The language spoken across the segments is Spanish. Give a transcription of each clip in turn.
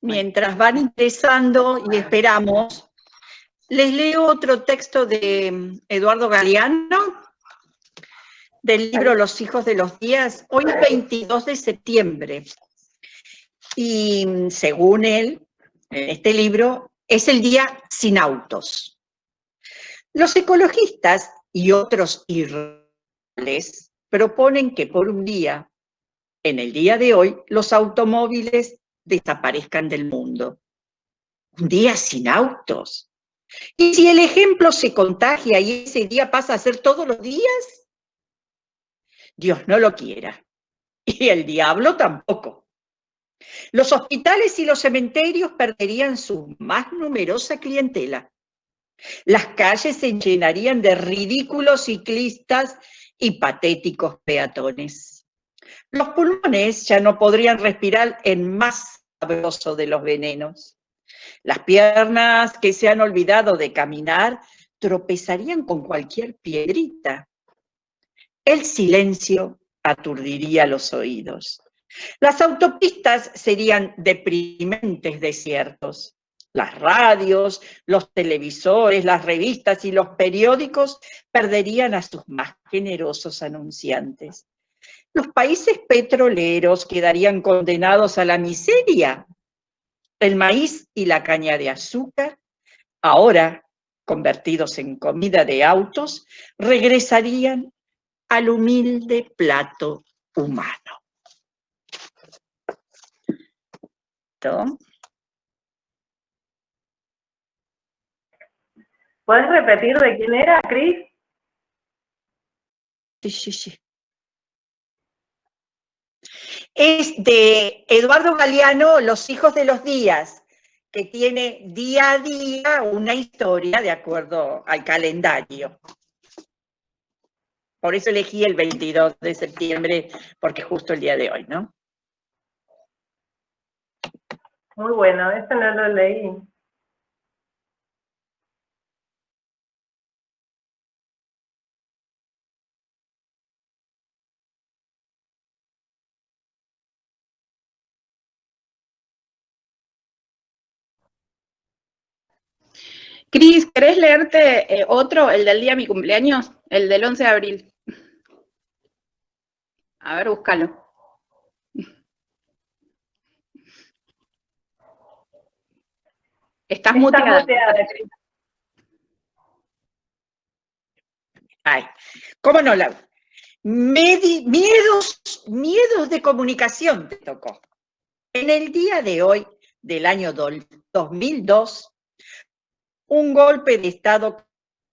Mientras van ingresando y esperamos, les leo otro texto de Eduardo Galeano, del libro Los hijos de los días. Hoy es 22 de septiembre y según él, en este libro, es el día sin autos. Los ecologistas y otros irracionales proponen que por un día, en el día de hoy, los automóviles desaparezcan del mundo. Un día sin autos. ¿Y si el ejemplo se contagia y ese día pasa a ser todos los días? Dios no lo quiera. Y el diablo tampoco. Los hospitales y los cementerios perderían su más numerosa clientela. Las calles se llenarían de ridículos ciclistas y patéticos peatones. Los pulmones ya no podrían respirar el más sabroso de los venenos. Las piernas que se han olvidado de caminar tropezarían con cualquier piedrita. El silencio aturdiría los oídos. Las autopistas serían deprimentes desiertos. Las radios, los televisores, las revistas y los periódicos perderían a sus más generosos anunciantes. Los países petroleros quedarían condenados a la miseria. El maíz y la caña de azúcar, ahora convertidos en comida de autos, regresarían al humilde plato humano. ¿No? ¿Puedes repetir de quién era, Cris? Sí. Es de Eduardo Galeano, Los hijos de los días, que tiene día a día una historia de acuerdo al calendario. Por eso elegí el 22 de septiembre, porque es justo el día de hoy, ¿no? Muy bueno, eso no lo leí. Cris, ¿querés leerte otro, el del día de mi cumpleaños? El del 11 de abril. A ver, búscalo. Estás muteada, Cris. Ay, ¿cómo no la? Miedos de comunicación te tocó. En el día de hoy, del año 2002, un golpe de Estado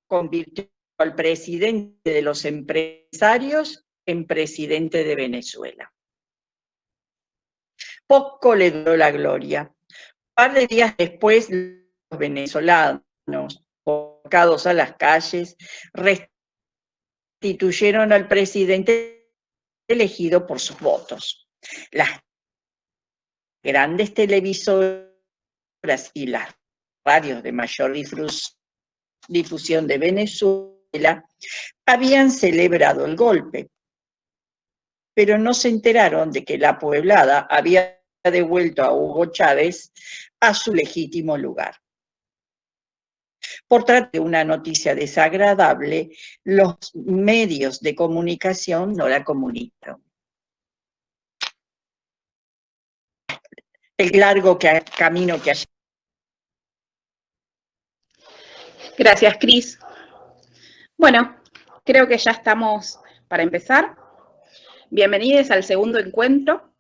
convirtió al presidente de los empresarios en presidente de Venezuela. Poco le duró la gloria. Un par de días después, los venezolanos, convocados a las calles, restituyeron al presidente elegido por sus votos. Las grandes televisoras y las radios de mayor difusión de Venezuela habían celebrado el golpe, pero no se enteraron de que la pueblada había devuelto a Hugo Chávez a su legítimo lugar. Por tratar de una noticia desagradable, los medios de comunicación no la comunicaron. El largo camino que hay. Gracias, Cris. Bueno, creo que ya estamos para empezar. Bienvenidos al segundo encuentro.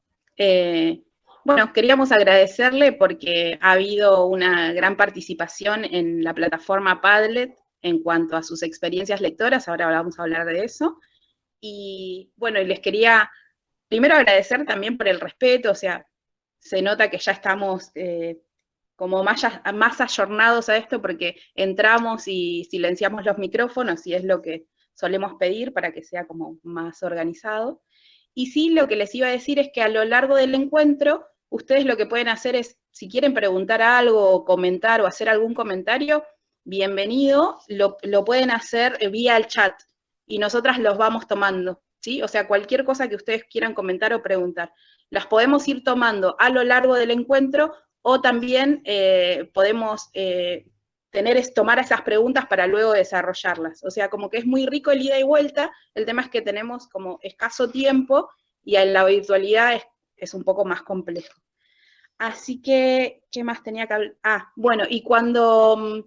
Bueno, queríamos agradecerle porque ha habido una gran participación en la plataforma Padlet en cuanto a sus experiencias lectoras, ahora vamos a hablar de eso. Y bueno, y les quería primero agradecer también por el respeto, o sea, se nota que ya estamos como más ayornados a esto porque entramos y silenciamos los micrófonos y es lo que solemos pedir para que sea como más organizado. Y sí, lo que les iba a decir es que a lo largo del encuentro, ustedes lo que pueden hacer es, si quieren preguntar algo, o comentar o hacer algún comentario, bienvenido, lo pueden hacer vía el chat y nosotras los vamos tomando, ¿sí? O sea, cualquier cosa que ustedes quieran comentar o preguntar, las podemos ir tomando a lo largo del encuentro o también podemos tomar esas preguntas para luego desarrollarlas. O sea, como que es muy rico el ida y vuelta, el tema es que tenemos como escaso tiempo y en la virtualidad es un poco más complejo. Así que, ¿qué más tenía que hablar? Bueno, y cuando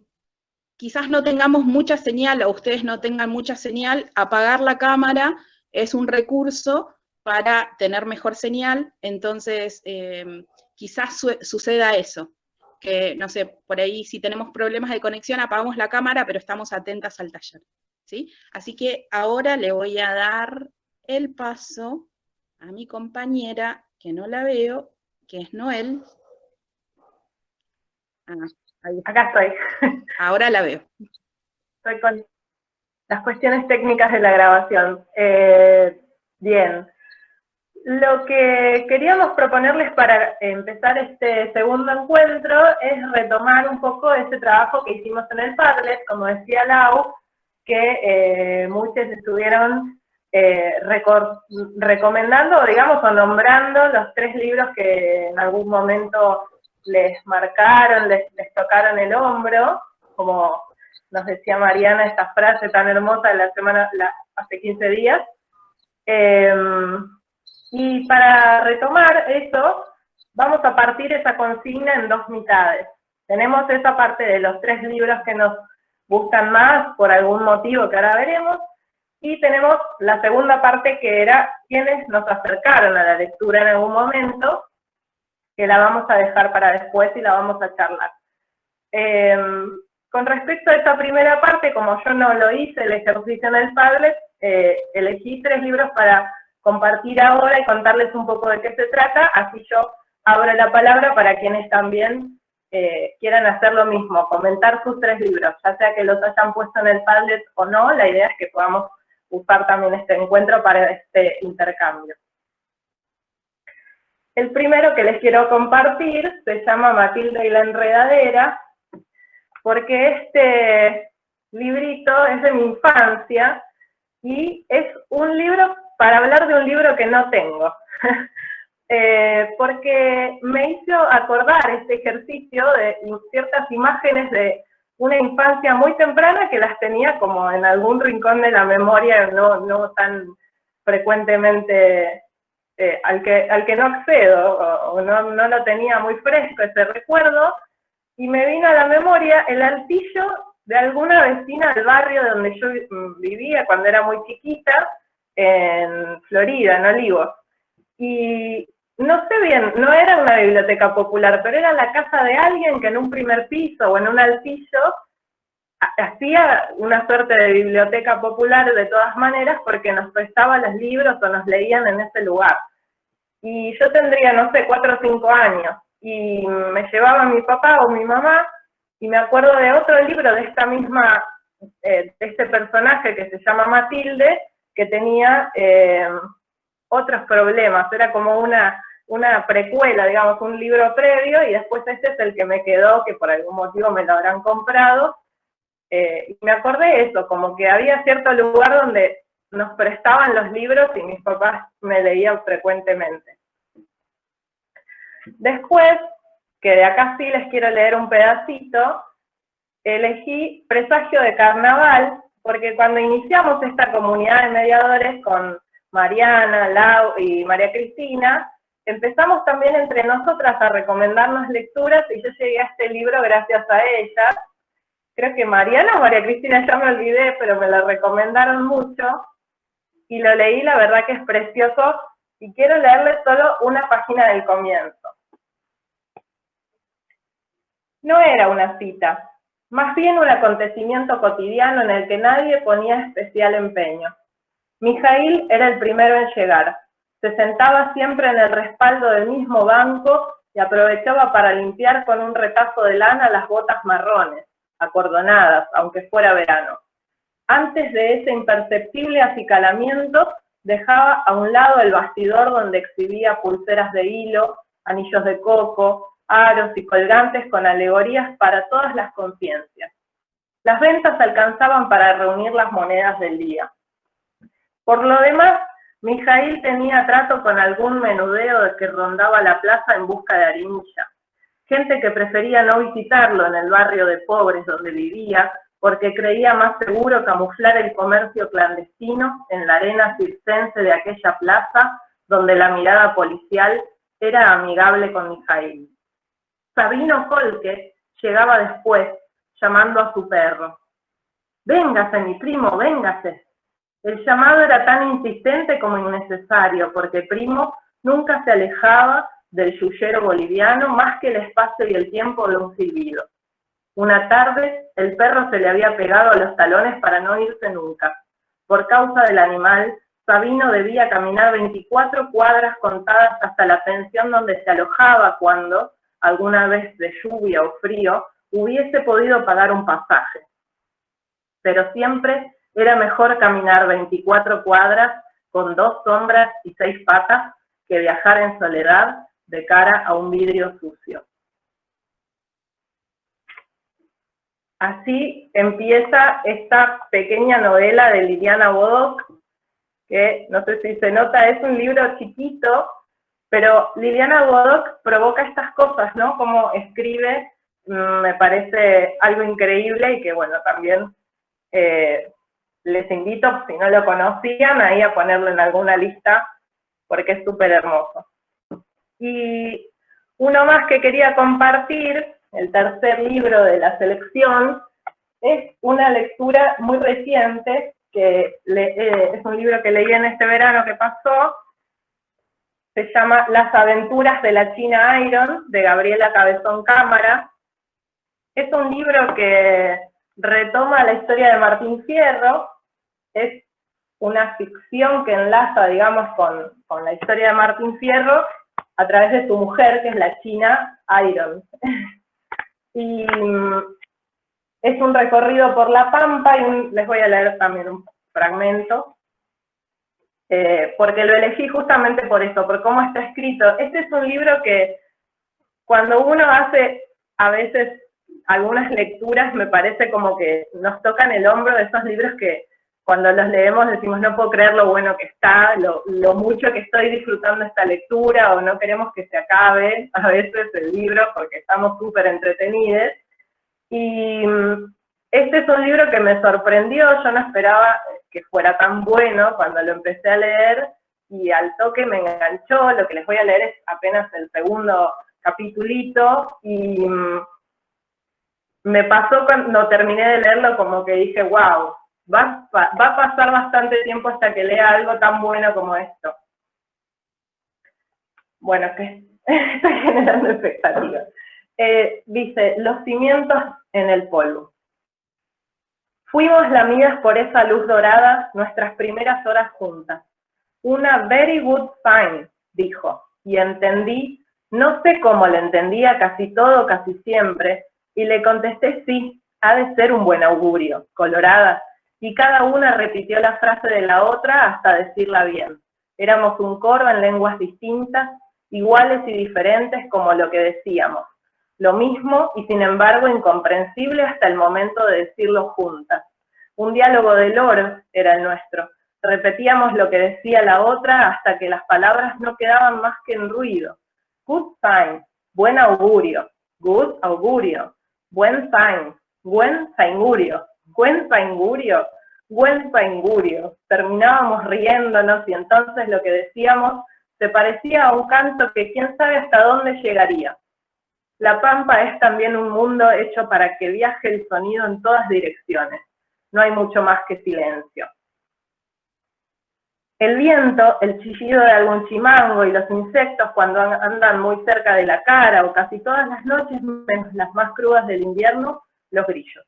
quizás no tengamos mucha señal o ustedes no tengan mucha señal, apagar la cámara es un recurso para tener mejor señal, entonces quizás suceda eso, que no sé, por ahí si tenemos problemas de conexión apagamos la cámara, pero estamos atentas al taller, ¿sí? Así que ahora le voy a dar el paso a mi compañera, que no la veo, que es Noel. Ahí. Acá estoy. Ahora la veo. Estoy con las cuestiones técnicas de la grabación. Bien. Lo que queríamos proponerles para empezar este segundo encuentro es retomar un poco ese trabajo que hicimos en el Padlet, como decía Lau, que muchos estuvieron recomendando, digamos, o nombrando los 3 libros que en algún momento les marcaron, les tocaron el hombro, como nos decía Mariana esta frase tan hermosa de la semana, hace 15 días. Y para retomar eso, vamos a partir esa consigna en 2 mitades. Tenemos esa parte de los 3 libros que nos gustan más por algún motivo que ahora veremos, y tenemos la segunda parte que era quienes nos acercaron a la lectura en algún momento, que la vamos a dejar para después y la vamos a charlar. Con respecto a esta primera parte, como yo no lo hice el ejercicio en el Padlet, elegí 3 libros para compartir ahora y contarles un poco de qué se trata, así yo abro la palabra para quienes también quieran hacer lo mismo, comentar sus 3 libros, ya sea que los hayan puesto en el Padlet o no, la idea es que podamos usar también este encuentro para este intercambio. El primero que les quiero compartir se llama Matilde y la enredadera, porque este librito es de mi infancia y es un libro para hablar de un libro que no tengo. Porque me hizo acordar este ejercicio de ciertas imágenes de una infancia muy temprana que las tenía como en algún rincón de la memoria, no tan frecuentemente, al que no accedo, o no lo tenía muy fresco ese recuerdo, y me vino a la memoria el altillo de alguna vecina del barrio donde yo vivía cuando era muy chiquita, en Florida, en Olivos. Y no sé bien, no era una biblioteca popular, pero era la casa de alguien que en un primer piso o en un altillo hacía una suerte de biblioteca popular de todas maneras porque nos prestaba los libros o nos leían en ese lugar. Y yo tendría, no sé, 4 o 5 años, y me llevaba mi papá o mi mamá, y me acuerdo de otro libro de esta misma, de este personaje que se llama Matilde, que tenía otros problemas, era como una precuela, digamos, un libro previo, y después este es el que me quedó, que por algún motivo me lo habrán comprado, y me acordé de eso, como que había cierto lugar donde nos prestaban los libros y mis papás me leían frecuentemente. Después, que de acá sí les quiero leer un pedacito, elegí Presagio de Carnaval, porque cuando iniciamos esta comunidad de mediadores con Mariana, Lau y María Cristina, empezamos también entre nosotras a recomendarnos lecturas y yo llegué a este libro gracias a ellas. Creo que Mariana o María Cristina, ya me olvidé, pero me lo recomendaron mucho y lo leí, la verdad que es precioso, y quiero leerles solo una página del comienzo. No era una cita, más bien un acontecimiento cotidiano en el que nadie ponía especial empeño. Mijaíl era el primero en llegar. Se sentaba siempre en el respaldo del mismo banco y aprovechaba para limpiar con un retazo de lana las botas marrones, acordonadas, aunque fuera verano. Antes de ese imperceptible acicalamiento, dejaba a un lado el bastidor donde exhibía pulseras de hilo, anillos de coco, aros y colgantes con alegorías para todas las conciencias. Las ventas alcanzaban para reunir las monedas del día. Por lo demás, Mijaíl tenía trato con algún menudeo que rondaba la plaza en busca de harinilla. gente que prefería no visitarlo en el barrio de pobres donde vivía, porque creía más seguro camuflar el comercio clandestino en la arena circense de aquella plaza, donde la mirada policial era amigable con Mijaíl. Sabino Kolke llegaba después, llamando a su perro. «Véngase, mi primo, véngase». El llamado era tan insistente como innecesario, porque Primo nunca se alejaba del yuyero boliviano más que el espacio y el tiempo de un silbido. Una tarde, el perro se le había pegado a los talones para no irse nunca. Por causa del animal, Sabino debía caminar 24 cuadras contadas hasta la pensión donde se alojaba cuando, alguna vez de lluvia o frío, hubiese podido pagar un pasaje. Pero siempre era mejor caminar 24 cuadras con 2 sombras y 6 patas que viajar en soledad de cara a un vidrio sucio. Así empieza esta pequeña novela de Liliana Bodoc, que no sé si se nota, es un libro chiquito, pero Liliana Bodoc provoca estas cosas, ¿no? Como escribe, me parece algo increíble y que, bueno, también les invito, si no lo conocían, ahí a ponerlo en alguna lista, porque es súper hermoso. Y uno más que quería compartir, el tercer libro de la selección, es una lectura muy reciente, que es un libro que leí en este verano que pasó, se llama Las aventuras de la China Iron, de Gabriela Cabezón Cámara. Es un libro que retoma la historia de Martín Fierro, es una ficción que enlaza, digamos, con la historia de Martín Fierro a través de su mujer, que es la China Iron. Y es un recorrido por La Pampa, y les voy a leer también un fragmento, porque lo elegí justamente por eso, por cómo está escrito. Este es un libro que cuando uno hace a veces algunas lecturas, me parece como que nos tocan el hombro de esos libros que cuando los leemos decimos no puedo creer lo bueno que está, lo mucho que estoy disfrutando esta lectura, o no queremos que se acabe a veces el libro porque estamos súper entretenidos. Y este es un libro que me sorprendió, yo no esperaba que fuera tan bueno cuando lo empecé a leer, y al toque me enganchó. Lo que les voy a leer es apenas el segundo capitulito, y me pasó cuando terminé de leerlo como que dije, wow, va a pasar bastante tiempo hasta que lea algo tan bueno como esto. Bueno, que estoy generando expectativas. Dice, los cimientos en el polvo. Fuimos lamidas por esa luz dorada nuestras primeras horas juntas. Una very good sign, dijo, y entendí, no sé cómo le entendía casi todo, casi siempre, y le contesté sí, ha de ser un buen augurio, colorada, y cada una repitió la frase de la otra hasta decirla bien. Éramos un coro en lenguas distintas, iguales y diferentes como lo que decíamos, lo mismo y sin embargo incomprensible hasta el momento de decirlo juntas. Un diálogo de loros era el nuestro. Repetíamos lo que decía la otra hasta que las palabras no quedaban más que en ruido. Good sign, buen augurio, good augurio, buen sign, buen saingurio, buen saingurio, buen saingurio. Terminábamos riéndonos y entonces lo que decíamos se parecía a un canto que quién sabe hasta dónde llegaría. La Pampa es también un mundo hecho para que viaje el sonido en todas direcciones. No hay mucho más que silencio. El viento, el chillido de algún chimango y los insectos cuando andan muy cerca de la cara, o casi todas las noches, menos las más crudas del invierno, los grillos.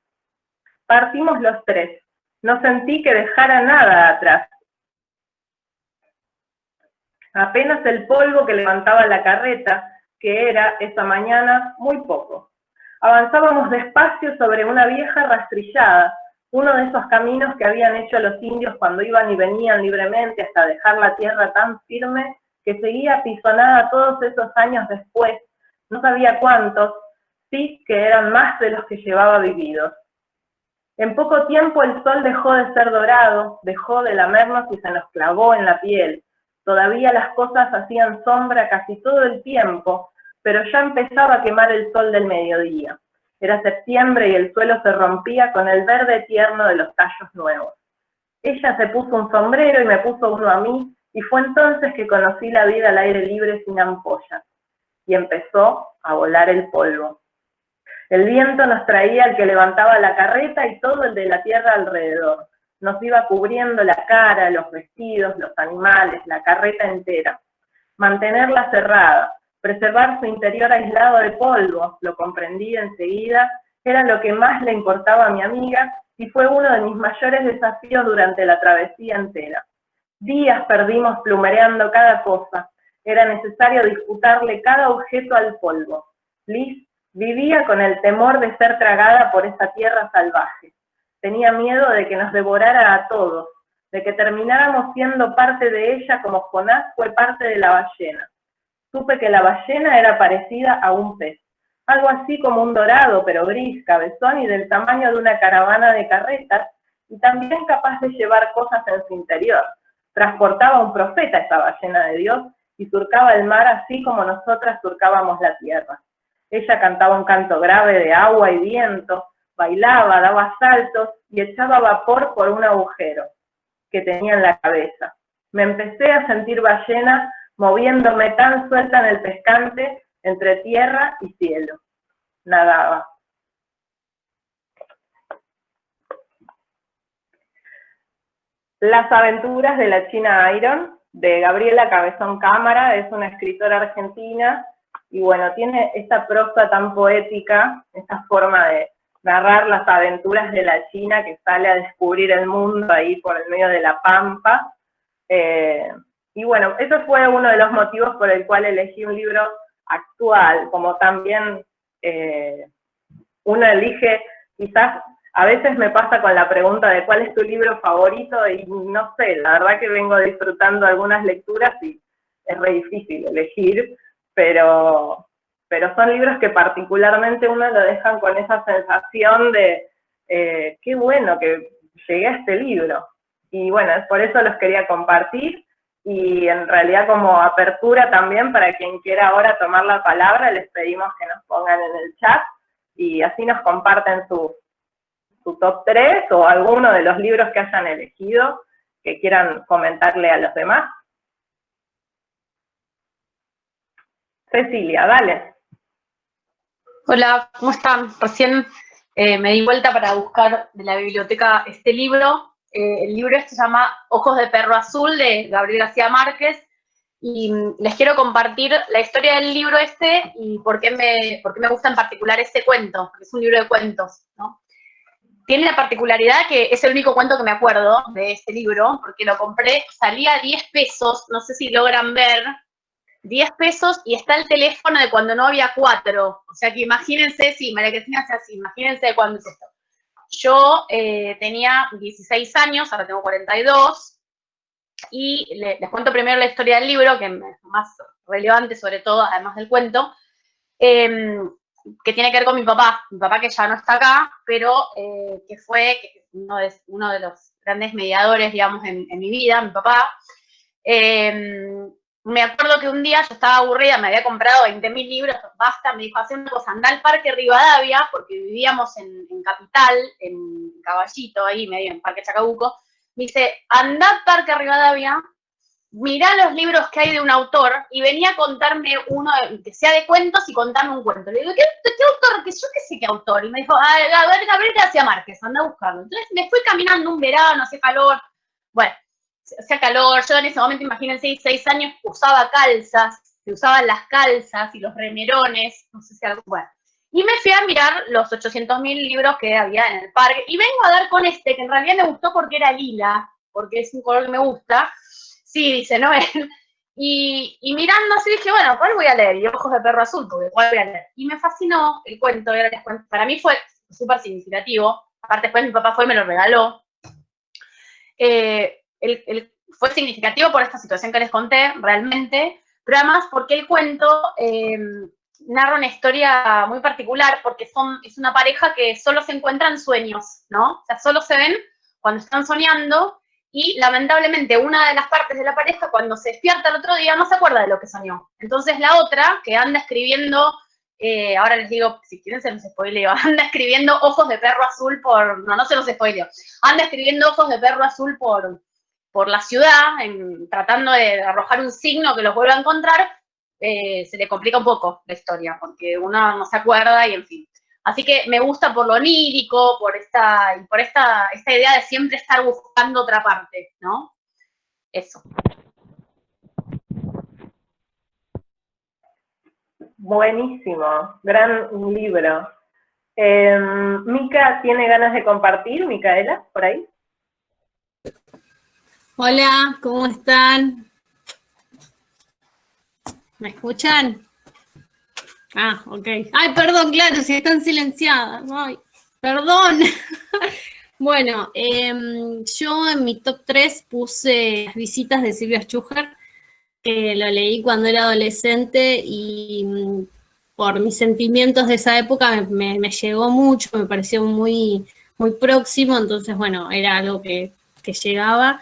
Partimos los tres. No sentí que dejara nada atrás. Apenas el polvo que levantaba la carreta, que era, esa mañana, muy poco. Avanzábamos despacio sobre una vieja rastrillada, uno de esos caminos que habían hecho los indios cuando iban y venían libremente hasta dejar la tierra tan firme que seguía apisonada todos esos años después, no sabía cuántos, sí que eran más de los que llevaba vividos. En poco tiempo el sol dejó de ser dorado, dejó de lamernos y se nos clavó en la piel. Todavía las cosas hacían sombra casi todo el tiempo, pero ya empezaba a quemar el sol del mediodía. Era septiembre y el suelo se rompía con el verde tierno de los tallos nuevos. Ella se puso un sombrero y me puso uno a mí, y fue entonces que conocí la vida al aire libre sin ampollas. Y empezó a volar el polvo. El viento nos traía el que levantaba la carreta y todo el de la tierra alrededor. Nos iba cubriendo la cara, los vestidos, los animales, la carreta entera. Mantenerla cerrada, preservar su interior aislado de polvo, lo comprendí enseguida, era lo que más le importaba a mi amiga y fue uno de mis mayores desafíos durante la travesía entera. Días perdimos plumereando cada cosa. Era necesario disputarle cada objeto al polvo. Liz vivía con el temor de ser tragada por esa tierra salvaje. Tenía miedo de que nos devorara a todos, de que termináramos siendo parte de ella como Jonás fue parte de la ballena. Supe que la ballena era parecida a un pez, algo así como un dorado, pero gris, cabezón y del tamaño de una caravana de carretas, y también capaz de llevar cosas en su interior. Transportaba un profeta esa ballena de Dios y surcaba el mar así como nosotras surcábamos la tierra. Ella cantaba un canto grave de agua y viento, bailaba, daba saltos y echaba vapor por un agujero que tenía en la cabeza. Me empecé a sentir ballena moviéndome tan suelta en el pescante entre tierra y cielo. Nadaba. Las aventuras de la China Iron, de Gabriela Cabezón Cámara, es una escritora argentina, y bueno, tiene esta prosa tan poética, esta forma de narrar las aventuras de la China que sale a descubrir el mundo ahí por el medio de la pampa. Y bueno, eso fue uno de los motivos por el cual elegí un libro actual, como también uno elige, quizás a veces me pasa con la pregunta de cuál es tu libro favorito y no sé, la verdad que vengo disfrutando algunas lecturas y es re difícil elegir, pero son libros que particularmente uno lo dejan con esa sensación de qué bueno que llegué a este libro. Y bueno, por eso los quería compartir y en realidad como apertura también para quien quiera ahora tomar la palabra, les pedimos que nos pongan en el chat y así nos comparten su top 3 o alguno de los libros que hayan elegido que quieran comentarle a los demás. Cecilia, dale. Hola, ¿cómo están? Recién me di vuelta para buscar de la biblioteca este libro. El libro se llama Ojos de perro azul, de Gabriel García Márquez, y les quiero compartir la historia del libro este y por qué me gusta en particular este cuento, porque es un libro de cuentos, ¿no? Tiene la particularidad que es el único cuento que me acuerdo de este libro, porque lo compré, salía 10 pesos, no sé si logran ver, 10 pesos y está el teléfono de cuando no había 4. O sea que imagínense, sí, María Cristina hace así, imagínense de cuándo es esto. Yo tenía 16 años, ahora tengo 42, y les cuento primero la historia del libro, que es más relevante sobre todo, además del cuento, que tiene que ver con mi papá que ya no está acá, pero que fue uno de los grandes mediadores, digamos, en mi vida, mi papá. Me acuerdo que un día yo estaba aburrida, me había comprado 20.000 libros, basta, me dijo, hacer una cosa, andá al Parque Rivadavia, porque vivíamos en Capital, en Caballito, ahí medio en Parque Chacabuco. Me dice, andá al Parque Rivadavia, mirá los libros que hay de un autor, y venía a contarme uno que sea de cuentos y contarme un cuento. Le digo, ¿qué autor? Que yo qué sé qué autor. Y me dijo, Gabriel García Márquez, anda a buscarlo. Entonces me fui caminando un verano, hacía calor, bueno, hacía calor, yo en ese momento, imagínense, 6 años, usaba calzas, se usaban las calzas y los remerones, no sé si algo, bueno. Y me fui a mirar los 800.000 libros que había en el parque, y vengo a dar con este, que en realidad me gustó porque era lila, porque es un color que me gusta, sí, dice Noel, y mirando así dije, bueno, ¿cuál voy a leer? Y Ojos de perro azul, porque ¿cuál voy a leer? Y me fascinó el cuento, para mí fue súper significativo, aparte después mi papá fue y me lo regaló. Fue significativo por esta situación que les conté, realmente, pero además porque el cuento narra una historia muy particular, porque es una pareja que solo se encuentra en sueños, ¿no? O sea, solo se ven cuando están soñando, y lamentablemente una de las partes de la pareja cuando se despierta el otro día no se acuerda de lo que soñó. Entonces la otra, que anda escribiendo, ahora les digo, si quieren se los spoileo, anda escribiendo ojos de perro azul no se los spoileo, anda escribiendo ojos de perro azul por la ciudad, tratando de arrojar un signo que los vuelva a encontrar, se le complica un poco la historia, porque uno no se acuerda y en fin. Así que me gusta por lo onírico, por esta idea de siempre estar buscando otra parte, ¿no? Eso. Buenísimo, gran libro. Mica tiene ganas de compartir, Micaela, por ahí. Hola, ¿cómo están? ¿Me escuchan? Ah, ok. Ay, perdón, claro, si están silenciadas. Ay, perdón. Bueno, yo en mi top 3 puse Las visitas de Silvia Schuher, que lo leí cuando era adolescente y por mis sentimientos de esa época me llegó mucho, me pareció muy, muy próximo, entonces, bueno, era algo que llegaba.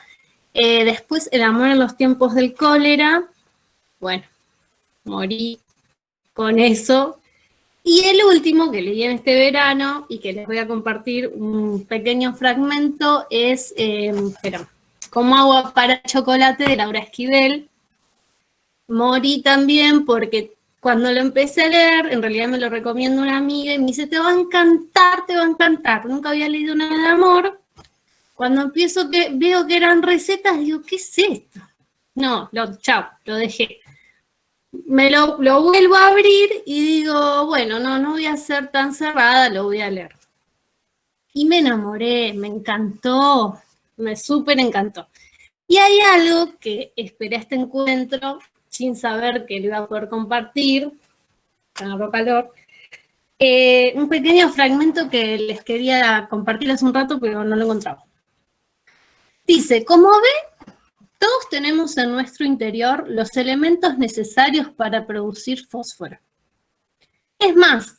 Después, El amor en los tiempos del cólera, bueno, morí con eso. Y el último que leí en este verano y que les voy a compartir un pequeño fragmento es Como agua para chocolate, de Laura Esquivel. Morí también porque cuando lo empecé a leer, en realidad me lo recomienda una amiga y me dice, te va a encantar, te va a encantar. Nunca había leído nada de amor. Cuando veo que eran recetas, digo, ¿qué es esto? No, chao, lo dejé. Me lo vuelvo a abrir y digo, bueno, no voy a ser tan cerrada, lo voy a leer. Y me enamoré, me encantó, me súper encantó. Y hay algo que esperé a este encuentro, sin saber que lo iba a poder compartir, agarró calor, un pequeño fragmento que les quería compartir hace un rato, pero no lo encontraba. Dice, como ven, todos tenemos en nuestro interior los elementos necesarios para producir fósforo. Es más,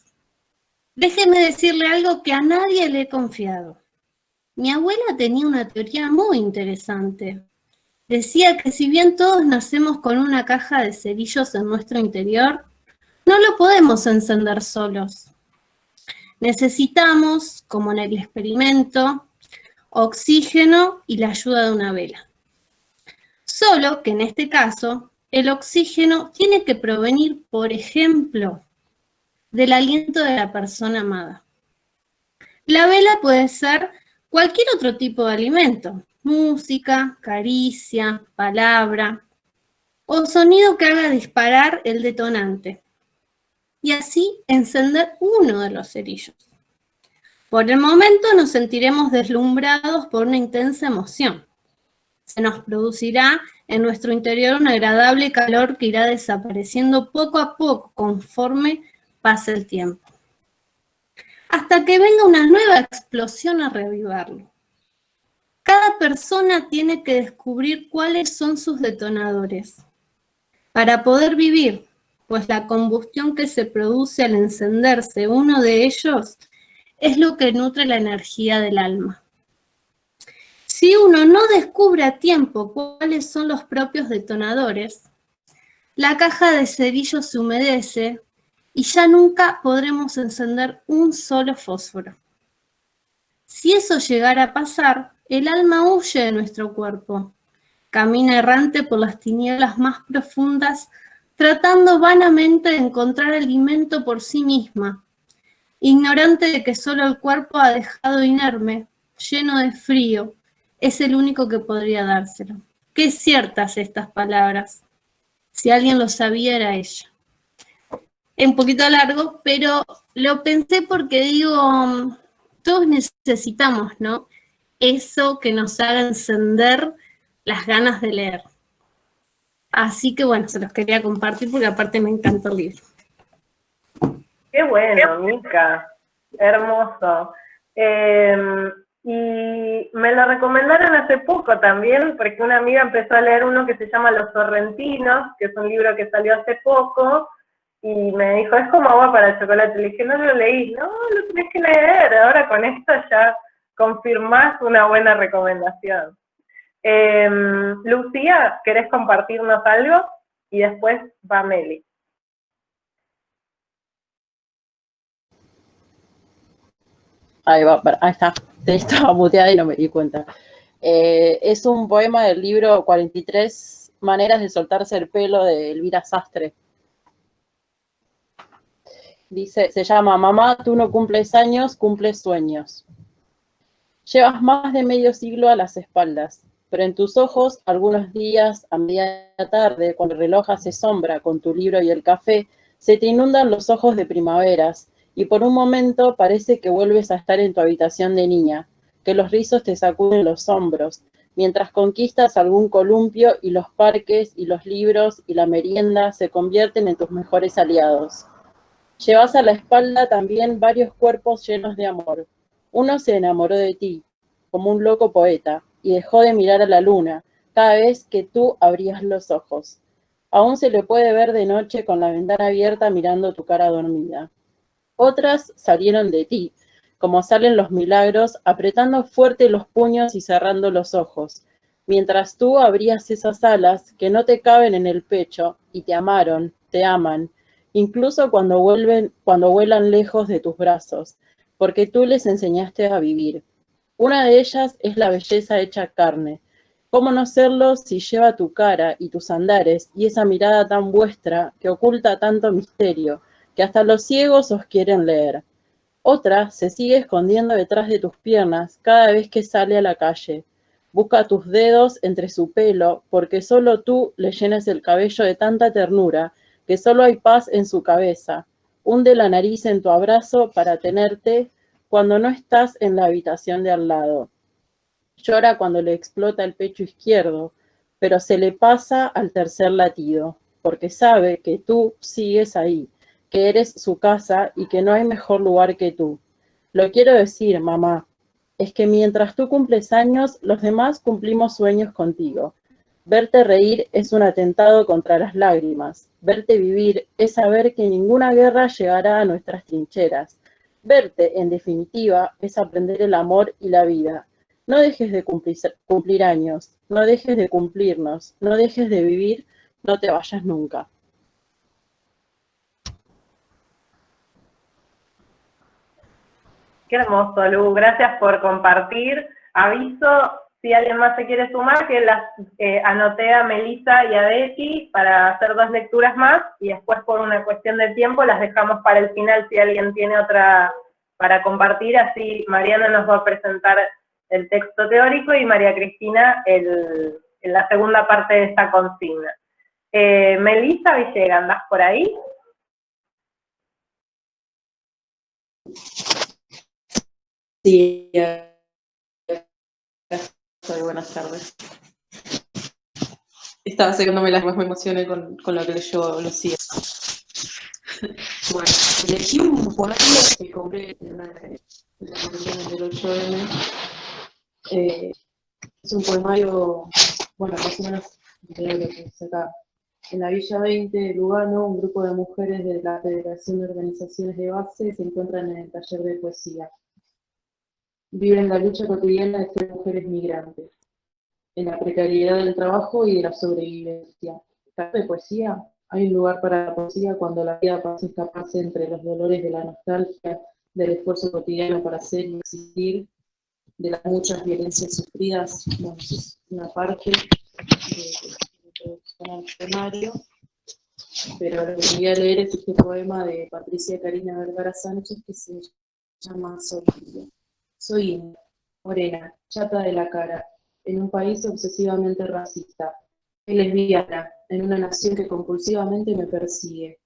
déjenme decirle algo que a nadie le he confiado. Mi abuela tenía una teoría muy interesante. Decía que si bien todos nacemos con una caja de cerillos en nuestro interior, no lo podemos encender solos. Necesitamos, como en el experimento, oxígeno y la ayuda de una vela. Solo que en este caso, el oxígeno tiene que provenir, por ejemplo, del aliento de la persona amada. La vela puede ser cualquier otro tipo de alimento, música, caricia, palabra, o sonido que haga disparar el detonante, y así encender uno de los cerillos. Por el momento nos sentiremos deslumbrados por una intensa emoción. Se nos producirá en nuestro interior un agradable calor que irá desapareciendo poco a poco conforme pase el tiempo, hasta que venga una nueva explosión a reavivarlo. Cada persona tiene que descubrir cuáles son sus detonadores para poder vivir, pues la combustión que se produce al encenderse uno de ellos es lo que nutre la energía del alma. Si uno no descubre a tiempo cuáles son los propios detonadores, la caja de cerillos se humedece y ya nunca podremos encender un solo fósforo. Si eso llegara a pasar, el alma huye de nuestro cuerpo, camina errante por las tinieblas más profundas, tratando vanamente de encontrar alimento por sí misma, ignorante de que solo el cuerpo ha dejado inerme, lleno de frío, es el único que podría dárselo. Qué ciertas estas palabras. Si alguien lo sabía, era ella. Es un poquito largo, pero lo pensé porque digo, todos necesitamos, ¿no? Eso que nos haga encender las ganas de leer. Así que bueno, se los quería compartir porque aparte me encanta el libro. Qué bueno, Mica. Hermoso. Y me lo recomendaron hace poco también, porque una amiga empezó a leer uno que se llama Los Sorrentinos, que es un libro que salió hace poco, y me dijo, es como agua para el chocolate. Le dije, no lo leí. No, lo tenés que leer. Ahora con esto ya confirmás una buena recomendación. Lucía, ¿querés compartirnos algo? Y después va Meli. Ahí va, ahí está. Estaba muteada y no me di cuenta. Es un poema del libro 43 maneras de soltarse el pelo de Elvira Sastre. Dice, se llama Mamá, tú no cumples años, cumples sueños. Llevas más de medio siglo a las espaldas, pero en tus ojos, algunos días a media tarde, cuando el reloj hace sombra con tu libro y el café, se te inundan los ojos de primaveras, y por un momento parece que vuelves a estar en tu habitación de niña, que los rizos te sacuden los hombros, mientras conquistas algún columpio y los parques y los libros y la merienda se convierten en tus mejores aliados. Llevas a la espalda también varios cuerpos llenos de amor. Uno se enamoró de ti, como un loco poeta, y dejó de mirar a la luna cada vez que tú abrías los ojos. Aún se le puede ver de noche con la ventana abierta mirando tu cara dormida. Otras salieron de ti, como salen los milagros, apretando fuerte los puños y cerrando los ojos, mientras tú abrías esas alas que no te caben en el pecho y te amaron, te aman, incluso cuando vuelan lejos de tus brazos, porque tú les enseñaste a vivir. Una de ellas es la belleza hecha carne. ¿Cómo no serlo si lleva tu cara y tus andares y esa mirada tan vuestra que oculta tanto misterio, que hasta los ciegos os quieren leer? Otra se sigue escondiendo detrás de tus piernas cada vez que sale a la calle. Busca tus dedos entre su pelo, porque solo tú le llenas el cabello de tanta ternura que solo hay paz en su cabeza. Hunde la nariz en tu abrazo para tenerte cuando no estás en la habitación de al lado. Llora cuando le explota el pecho izquierdo, pero se le pasa al tercer latido, porque sabe que tú sigues ahí, que eres su casa y que no hay mejor lugar que tú. Lo quiero decir, mamá, es que mientras tú cumples años, los demás cumplimos sueños contigo. Verte reír es un atentado contra las lágrimas. Verte vivir es saber que ninguna guerra llegará a nuestras trincheras. Verte, en definitiva, es aprender el amor y la vida. No dejes de cumplir años, no dejes de cumplirnos, no dejes de vivir, no te vayas nunca. Qué hermoso, Lu. Gracias por compartir. Aviso, si alguien más se quiere sumar, que las anoté a Melissa y a Betty para hacer 2 lecturas más, y después por una cuestión de tiempo las dejamos para el final si alguien tiene otra para compartir. Así Mariana nos va a presentar el texto teórico y María Cristina en la segunda parte de esta consigna. Melissa Villegas, ¿andás por ahí? Sí, buenas tardes. Estaba sacándome las más, me emocioné con lo que leyó Lucía. Bueno, elegí un poema que compré en la reunión del 8M. Es un poemario, bueno, más o menos de lo que es acá. En la Villa 20 de Lugano, un grupo de mujeres de la Federación de Organizaciones de Base se encuentran en el taller de poesía. Viven la lucha cotidiana de ser mujeres migrantes, en la precariedad del trabajo y de la sobrevivencia. ¿Taller de poesía? Hay un lugar para la poesía cuando la vida pasa escaparse entre los dolores de la nostalgia, del esfuerzo cotidiano para ser y existir, de las muchas violencias sufridas. Bueno, eso es una parte de introducción al poemario, pero lo que voy a leer es este poema de Patricia Karina Vergara Sánchez que se llama Soy India. Soy india, morena, chata de la cara, en un país obsesivamente racista. Soy lesbiana, en una nación que compulsivamente me persigue.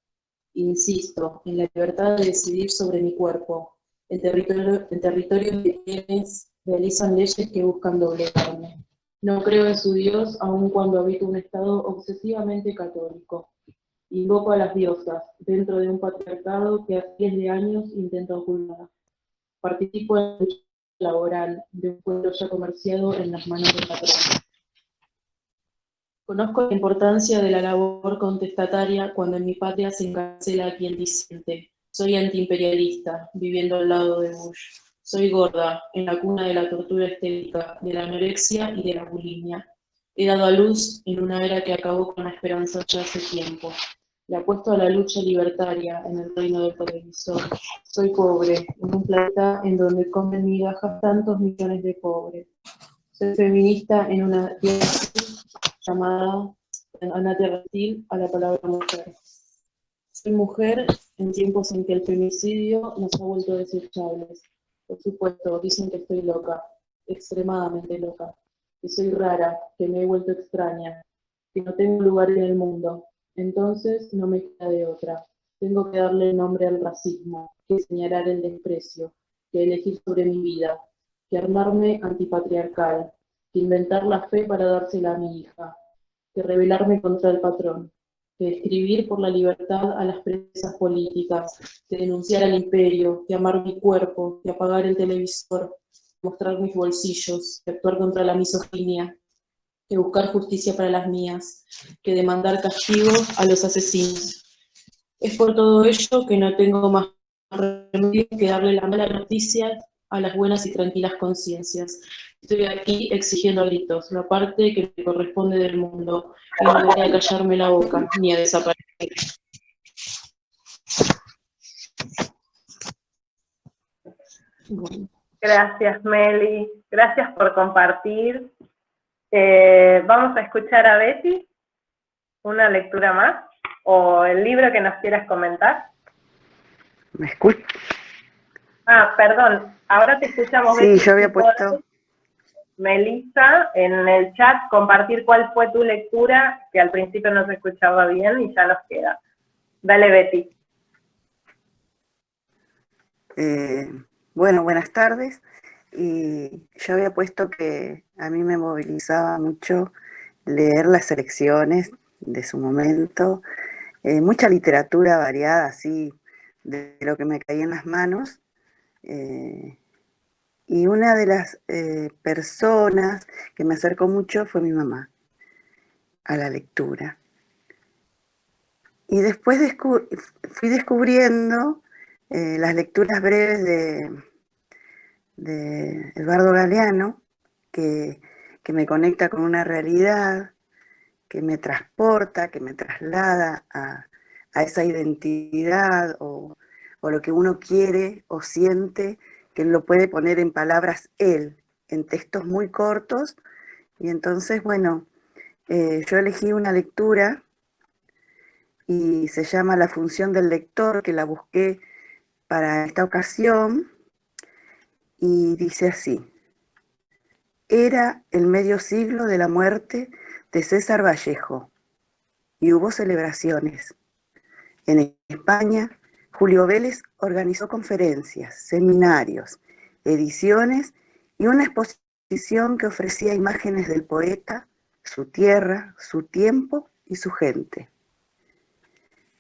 Insisto en la libertad de decidir sobre mi cuerpo, en territorios de quienes realizan leyes que buscan doblegarme. No creo en su Dios, aun cuando habito un estado obsesivamente católico. Invoco a las diosas, dentro de un patriarcado que hace 10 de años intenta ocultar. Participo en la lucha laboral de un pueblo ya comerciado en las manos del patrón. Conozco la importancia de la labor contestataria cuando en mi patria se encarcela a quien disiente. Soy antiimperialista, viviendo al lado de Bush. Soy gorda, en la cuna de la tortura estética, de la anorexia y de la bulimia. He dado a luz en una era que acabó con la esperanza ya hace tiempo. Le apuesto a la lucha libertaria en el reino del televisor. Soy pobre, en un planeta en donde comen migajas tantos millones de pobres. Soy feminista en una tierra llamada, una tierra hostil a la palabra mujer. Soy mujer en tiempos en que el femicidio nos ha vuelto desechables. Por supuesto, dicen que estoy loca, extremadamente loca, que soy rara, que me he vuelto extraña, que no tengo lugar en el mundo. Entonces no me queda de otra. Tengo que darle nombre al racismo, que señalar el desprecio, que elegir sobre mi vida, que armarme antipatriarcal, que inventar la fe para dársela a mi hija, que rebelarme contra el patrón, que escribir por la libertad a las presas políticas, que denunciar al imperio, que amar mi cuerpo, que apagar el televisor, que mostrar mis bolsillos, que actuar contra la misoginia, que buscar justicia para las mías, que demandar castigo a los asesinos. Es por todo ello que no tengo más remedio que darle la mala noticia a las buenas y tranquilas conciencias. Estoy aquí exigiendo a gritos la parte que me corresponde del mundo, y no voy a callarme la boca ni a desaparecer. Bueno. Gracias, Meli. Gracias por compartir. Vamos a escuchar a Betty, una lectura más, o el libro que nos quieras comentar. ¿Me escuchas? Ah, perdón, ahora te escuchamos. Sí, Betty. yo había puesto... Melissa, en el chat, compartir cuál fue tu lectura, que al principio no se escuchaba bien y ya nos queda. Dale, Betty. Bueno, buenas tardes. Y yo había puesto que a mí me movilizaba mucho leer las selecciones de su momento, mucha literatura variada, así, de lo que me caía en las manos. Y una de las personas que me acercó mucho fue mi mamá a la lectura. Y después fui descubriendo las lecturas breves de Eduardo Galeano, que me conecta con una realidad, que me transporta, que me traslada a esa identidad o lo que uno quiere o siente, que lo puede poner en palabras él, en textos muy cortos. Y entonces, bueno, yo elegí una lectura y se llama La función del lector, que la busqué para esta ocasión, y dice así: era el medio siglo de la muerte de César Vallejo, y hubo celebraciones. En España, Julio Vélez organizó conferencias, seminarios, ediciones y una exposición que ofrecía imágenes del poeta, su tierra, su tiempo y su gente.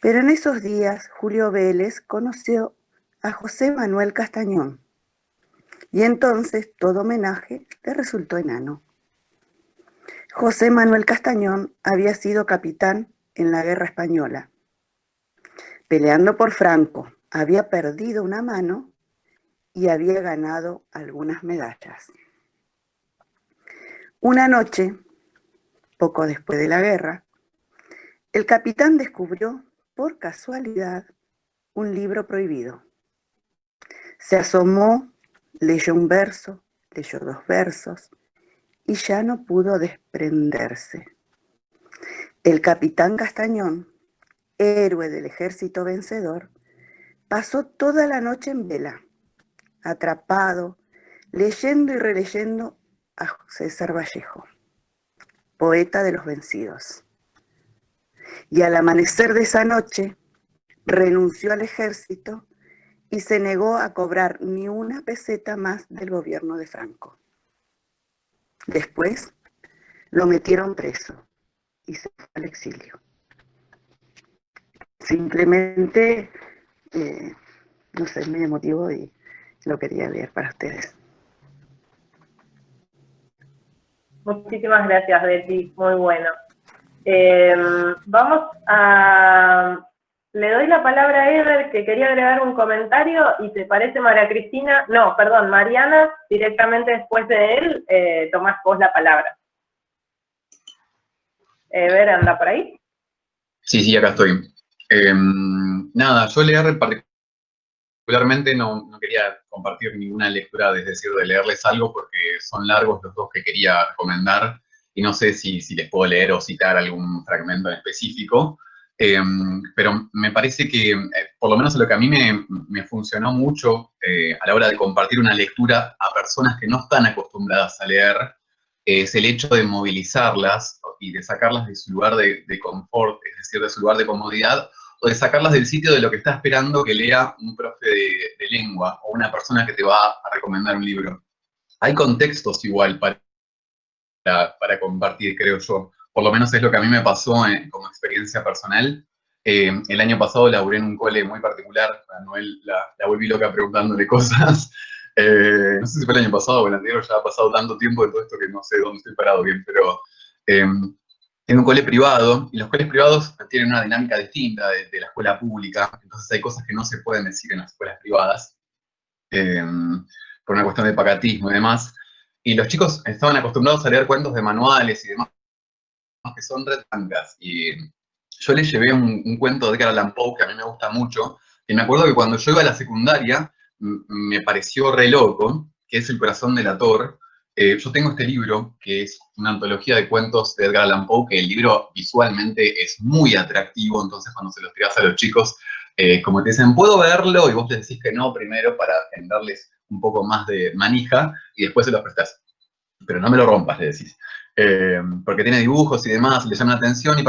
Pero en esos días, Julio Vélez conoció a José Manuel Castañón, y entonces todo homenaje le resultó enano. José Manuel Castañón había sido capitán en la Guerra Española. Peleando por Franco, había perdido una mano y había ganado algunas medallas. Una noche, poco después de la guerra, el capitán descubrió, por casualidad, un libro prohibido. Se asomó, leyó un verso, leyó 2 versos y ya no pudo desprenderse. El capitán Castañón, héroe del ejército vencedor, pasó toda la noche en vela, atrapado, leyendo y releyendo a César Vallejo, poeta de los vencidos. Y al amanecer de esa noche, renunció al ejército y se negó a cobrar ni una peseta más del gobierno de Franco. Después lo metieron preso y se fue al exilio. Simplemente, no sé, me emotivó y lo quería leer para ustedes. Muchísimas gracias, Betty, muy bueno. Vamos a le doy la palabra a Ever, que quería agregar un comentario, y te parece, María Cristina, no, perdón, Mariana, directamente después de él, tomás vos la palabra. Ever, ¿anda por ahí? Sí, acá estoy. Nada, yo leer particularmente no quería compartir ninguna lectura, es decir, de leerles algo, porque son largos los dos que quería recomendar, y no sé si les puedo leer o citar algún fragmento en específico. Pero me parece que, por lo menos lo que a mí me funcionó mucho a la hora de compartir una lectura a personas que no están acostumbradas a leer, es el hecho de movilizarlas y de sacarlas de su lugar de confort, es decir, de su lugar de comodidad, o de sacarlas del sitio de lo que está esperando que lea un profe de lengua o una persona que te va a recomendar un libro. Hay contextos igual para compartir, creo yo. Por lo menos es lo que a mí me pasó como experiencia personal. El año pasado laburé en un cole muy particular. A Noel la volví loca preguntándole cosas. No sé si fue el año pasado o el anterior, ya ha pasado tanto tiempo de todo esto que no sé dónde estoy parado bien, pero en un cole privado, y los coles privados tienen una dinámica distinta de la escuela pública, entonces hay cosas que no se pueden decir en las escuelas privadas, por una cuestión de pacatismo y demás. Y los chicos estaban acostumbrados a leer cuentos de manuales y demás, que son red tangas. Y yo les llevé un cuento de Edgar Allan Poe que a mí me gusta mucho, y me acuerdo que cuando yo iba a la secundaria, me pareció re loco, que es El corazón del Ator. Yo tengo este libro, que es una antología de cuentos de Edgar Allan Poe, que el libro visualmente es muy atractivo, entonces cuando se los tiras a los chicos, como te dicen, ¿puedo verlo? Y vos les decís que no primero para darles un poco más de manija, y después se los prestás. Pero no me lo rompas, le decís. Porque tiene dibujos y demás, le llama la atención, y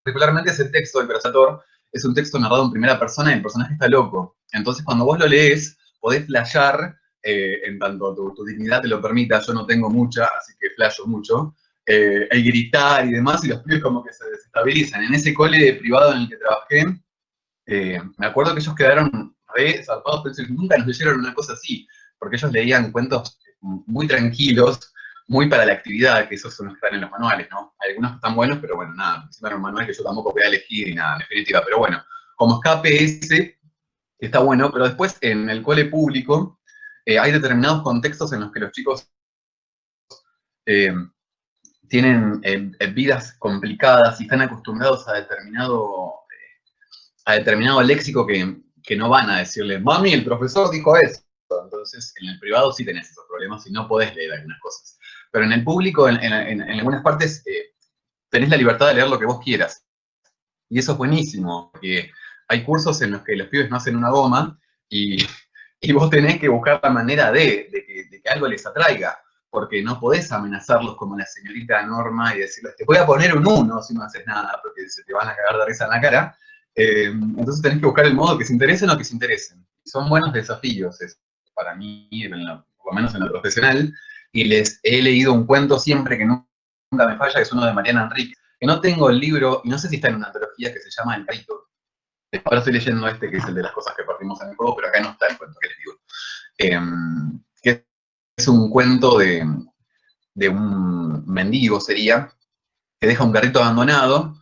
particularmente ese texto del Corazón es un texto narrado en primera persona y el personaje está loco. Entonces cuando vos lo lees, podés flashear, en tanto tu dignidad te lo permita. Yo no tengo mucha, así que flasho mucho, el gritar y demás, y los pibes como que se desestabilizan. En ese cole privado en el que trabajé, me acuerdo que ellos quedaron re zarpados, pero nunca nos leyeron una cosa así, porque ellos leían cuentos muy tranquilos, muy para la actividad, que esos son los que están en los manuales, ¿no? Hay algunos que están buenos, pero bueno, nada, encima era un manual que yo tampoco podía elegir y nada, en definitiva. Pero bueno, como escape ese, está bueno, pero después en el cole público hay determinados contextos en los que los chicos tienen vidas complicadas y están acostumbrados a determinado léxico que no van a decirle, mami, el profesor dijo eso. Entonces, en el privado sí tenés esos problemas y no podés leer algunas cosas. Pero en el público, en algunas partes, tenés la libertad de leer lo que vos quieras. Y eso es buenísimo, porque hay cursos en los que los pibes no hacen una goma y vos tenés que buscar la manera de que algo les atraiga, porque no podés amenazarlos como la señorita Norma y decirles, te voy a poner un 1 si no haces nada, porque se te van a cagar de risa en la cara. Entonces tenés que buscar el modo que se interesen o que se interesen. Son buenos desafíos para mí, por lo menos en lo profesional, y les he leído un cuento siempre que nunca me falla, que es uno de Mariana Enríquez, que no tengo el libro, y no sé si está en una antología que se llama El Carrito. Ahora estoy leyendo este, que es el de las cosas que partimos en el juego, pero acá no está el cuento que les digo. Que es un cuento de un mendigo, sería, que deja un carrito abandonado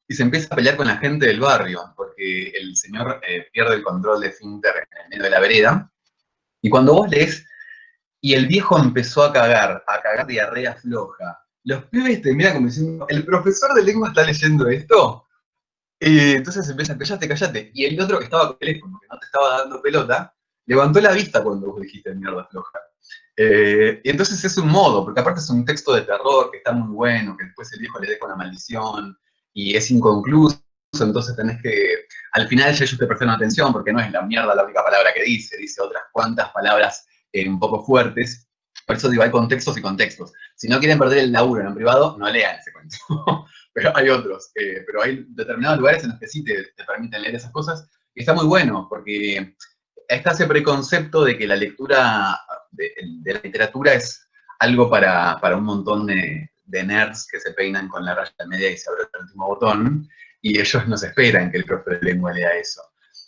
y se empieza a pelear con la gente del barrio, porque el señor pierde el control de esfínter en el medio de la vereda. Y cuando vos lees, y el viejo empezó a cagar diarrea floja, los pibes te miran como diciendo, ¿el profesor de lengua está leyendo esto? Entonces empiezan, cállate. Y el otro que estaba con el teléfono, que no te estaba dando pelota, levantó la vista cuando vos dijiste mierda floja. Y entonces es un modo, porque aparte es un texto de terror que está muy bueno, que después el viejo le deja una maldición, y es inconcluso, entonces tenés que, al final ya ellos te prestan atención, porque no es la mierda la única palabra que dice otras cuantas palabras un poco fuertes. Por eso digo, hay contextos y contextos. Si no quieren perder el laburo en el privado, no lean ese cuento. Pero hay otros. Pero hay determinados lugares en los que sí te permiten leer esas cosas. Y está muy bueno, porque está ese preconcepto de que la lectura de la literatura es algo para un montón de nerds que se peinan con la raya media y se abre el último botón, y ellos no se esperan que el profe de lengua lea eso.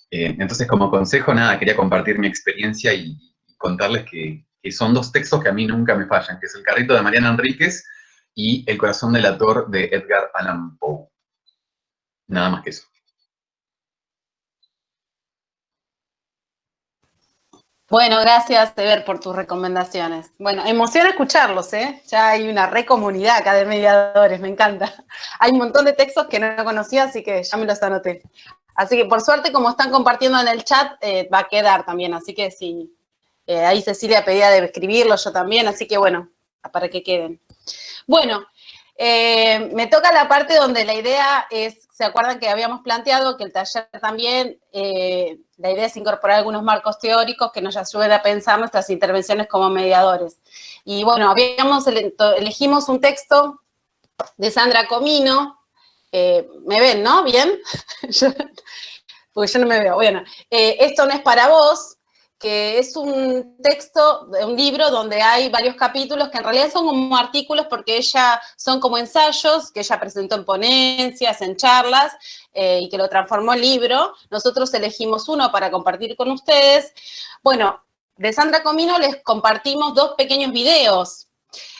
Entonces, como consejo, nada, quería compartir mi experiencia y contarles que son dos textos que a mí nunca me fallan, que es El Carrito de Mariana Enríquez y El Corazón del Ator de Edgar Allan Poe. Nada más que eso. Bueno, gracias, Ever, por tus recomendaciones. Bueno, emociona escucharlos, ¿eh? Ya hay una comunidad acá de mediadores, me encanta. Hay un montón de textos que no conocía, así que ya me los anoté. Así que, por suerte, como están compartiendo en el chat, va a quedar también. Así que sí, ahí Cecilia pedía de escribirlo, yo también, así que bueno, para que queden. Bueno, me toca la parte donde la idea es, ¿se acuerdan que habíamos planteado que el taller también, la idea es incorporar algunos marcos teóricos que nos ayuden a pensar nuestras intervenciones como mediadores? Y bueno, elegimos un texto de Sandra Comino. ¿Me ven, no? ¿Bien? Porque yo no me veo. Bueno, Esto no es para vos, que es un texto, un libro donde hay varios capítulos que en realidad son como artículos porque son como ensayos que ella presentó en ponencias, en charlas, y que lo transformó en libro. Nosotros elegimos uno para compartir con ustedes. Bueno, de Sandra Comino les compartimos 2 pequeños videos.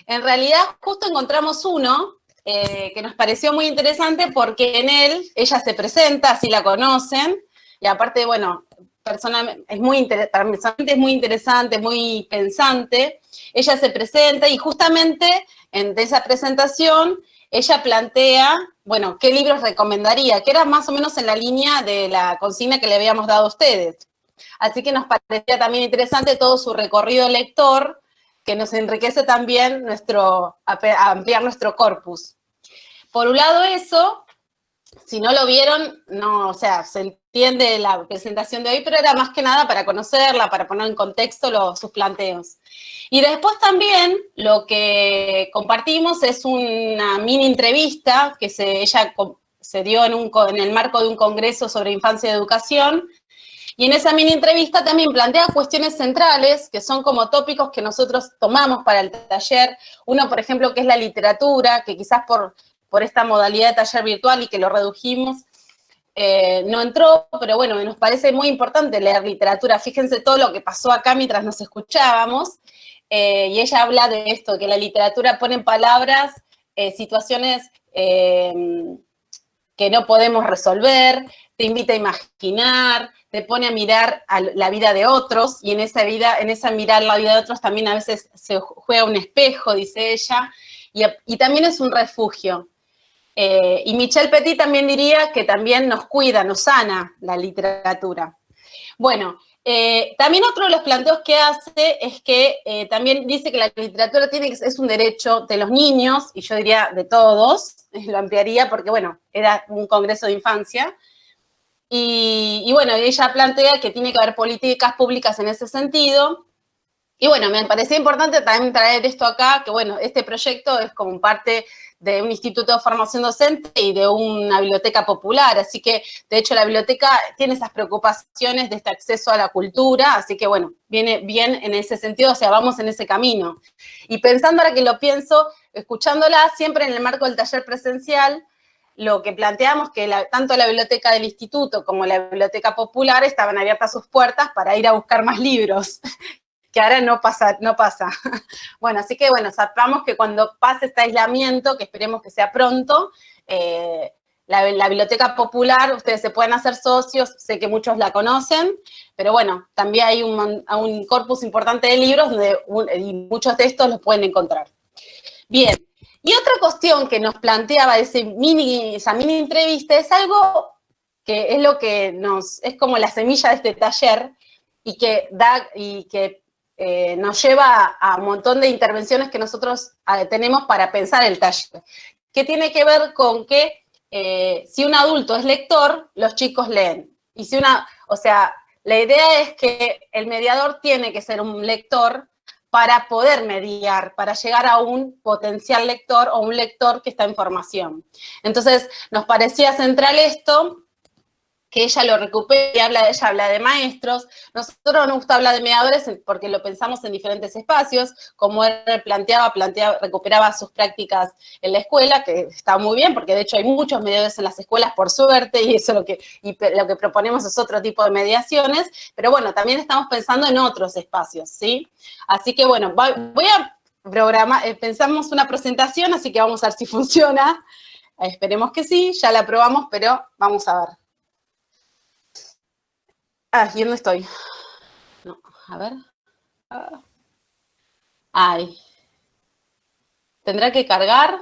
En realidad, justo encontramos uno que nos pareció muy interesante porque en él ella se presenta, así la conocen, y aparte, bueno, personalmente es muy interesante, muy pensante. Ella se presenta y justamente de esa presentación ella plantea, bueno, qué libros recomendaría, que era más o menos en la línea de la consigna que le habíamos dado a ustedes. Así que nos parecía también interesante todo su recorrido lector, que nos enriquece también ampliar nuestro corpus. Por un lado eso, si no lo vieron, no, o sea, se entiende la presentación de hoy, pero era más que nada para conocerla, para poner en contexto sus planteos. Y después también lo que compartimos es una mini entrevista que ella se dio en el marco de un congreso sobre infancia y educación. Y en esa mini entrevista también plantea cuestiones centrales, que son como tópicos que nosotros tomamos para el taller. Uno, por ejemplo, que es la literatura, que quizás por esta modalidad de taller virtual y que lo redujimos, no entró, pero bueno, nos parece muy importante leer literatura. Fíjense todo lo que pasó acá mientras nos escuchábamos. Y ella habla de esto, que la literatura pone en palabras situaciones que no podemos resolver, te invita a imaginar, te pone a mirar a la vida de otros, y en esa mirar la vida de otros también a veces se juega un espejo, dice ella, y también es un refugio. Y Michel Petit también diría que también nos cuida, nos sana la literatura. Bueno, también otro de los planteos que hace es que también dice que la literatura es un derecho de los niños, y yo diría de todos, lo ampliaría porque, bueno, era un congreso de infancia. Y bueno, ella plantea que tiene que haber políticas públicas en ese sentido. Y bueno, me parecía importante también traer esto acá, que bueno, este proyecto es como parte de un instituto de formación docente y de una biblioteca popular, así que de hecho la biblioteca tiene esas preocupaciones de este acceso a la cultura, así que bueno, viene bien en ese sentido, o sea, vamos en ese camino. Y pensando ahora que lo pienso, escuchándola siempre en el marco del taller presencial, lo que planteamos que tanto la biblioteca del instituto como la biblioteca popular estaban abiertas sus puertas para ir a buscar más libros, que ahora no pasa. Bueno, así que bueno, sabemos que cuando pase este aislamiento, que esperemos que sea pronto, la Biblioteca Popular, ustedes se pueden hacer socios, sé que muchos la conocen, pero bueno, también hay un corpus importante de libros y muchos de estos los pueden encontrar. Bien, y otra cuestión que nos planteaba esa mini entrevista es algo que es lo que es como la semilla de este taller y que nos lleva a un montón de intervenciones que nosotros tenemos para pensar el taller, que tiene que ver con que si un adulto es lector, los chicos leen. Y la idea es que el mediador tiene que ser un lector para poder mediar, para llegar a un potencial lector o un lector que está en formación. Entonces, nos parecía central esto, que ella lo recupere, ella habla de maestros. Nosotros nos gusta hablar de mediadores porque lo pensamos en diferentes espacios, como él recuperaba sus prácticas en la escuela, que está muy bien, porque de hecho hay muchos mediadores en las escuelas, por suerte, y eso lo que proponemos es otro tipo de mediaciones, pero bueno, también estamos pensando en otros espacios, ¿sí? Así que bueno, voy a programar, pensamos una presentación, así que vamos a ver si funciona. Esperemos que sí, ya la probamos, pero vamos a ver. ¿Y dónde estoy? No, a ver. Ay. ¿Tendrá que cargar?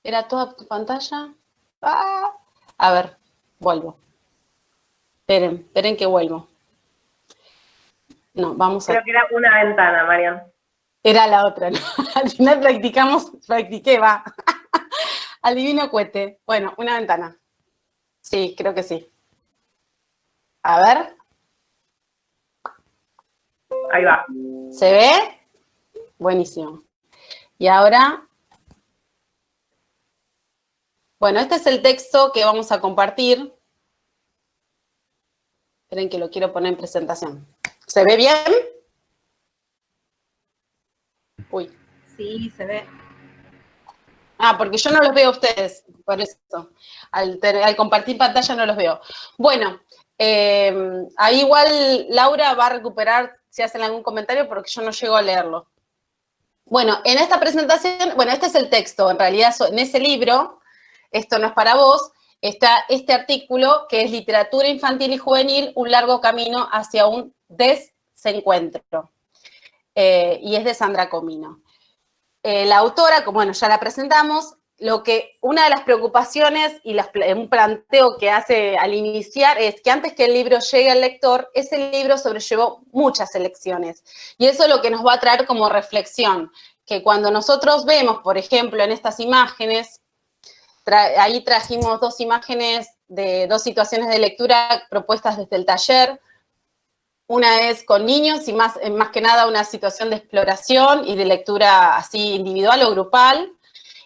¿Era toda tu pantalla? A ver, vuelvo. Esperen que vuelvo. No, vamos a... Creo que era una ventana, Marian. Era la otra, ¿no? Al final practiqué, va. Al divino cohete. Bueno, una ventana. Sí, creo que sí. A ver. Ahí va. ¿Se ve? Buenísimo. Y ahora... Bueno, este es el texto que vamos a compartir. Esperen que lo quiero poner en presentación. ¿Se ve bien? Uy. Sí, se ve. Porque yo no los veo a ustedes, por eso. Al compartir pantalla no los veo. Bueno, ahí igual Laura va a recuperar si hacen algún comentario porque yo no llego a leerlo. Bueno, en esta presentación, bueno, este es el texto. En realidad, en ese libro, Esto no es para vos, está este artículo que es Literatura Infantil y Juvenil, un largo camino hacia un desencuentro. Y es de Sandra Comino. La autora, como bueno, ya la presentamos, una de las preocupaciones y un planteo que hace al iniciar es que antes que el libro llegue al lector, ese libro sobrellevó muchas elecciones. Y eso es lo que nos va a traer como reflexión, que cuando nosotros vemos, por ejemplo, en estas imágenes, ahí trajimos dos imágenes de dos situaciones de lectura propuestas desde el taller. Una es con niños y más que nada una situación de exploración y de lectura así individual o grupal.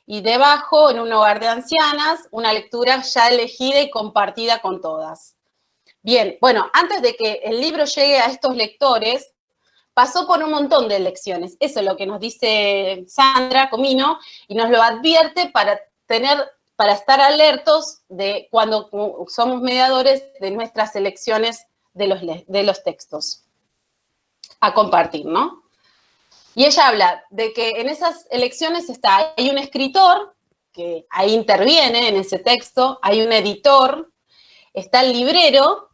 Y debajo, en un hogar de ancianas, una lectura ya elegida y compartida con todas. Bien, bueno, antes de que el libro llegue a estos lectores, pasó por un montón de elecciones. Eso es lo que nos dice Sandra Comino y nos lo advierte para estar alertos de cuando somos mediadores de nuestras elecciones de los textos a compartir, ¿no? Y ella habla de que en esas elecciones hay un escritor que ahí interviene en ese texto, hay un editor, está el librero,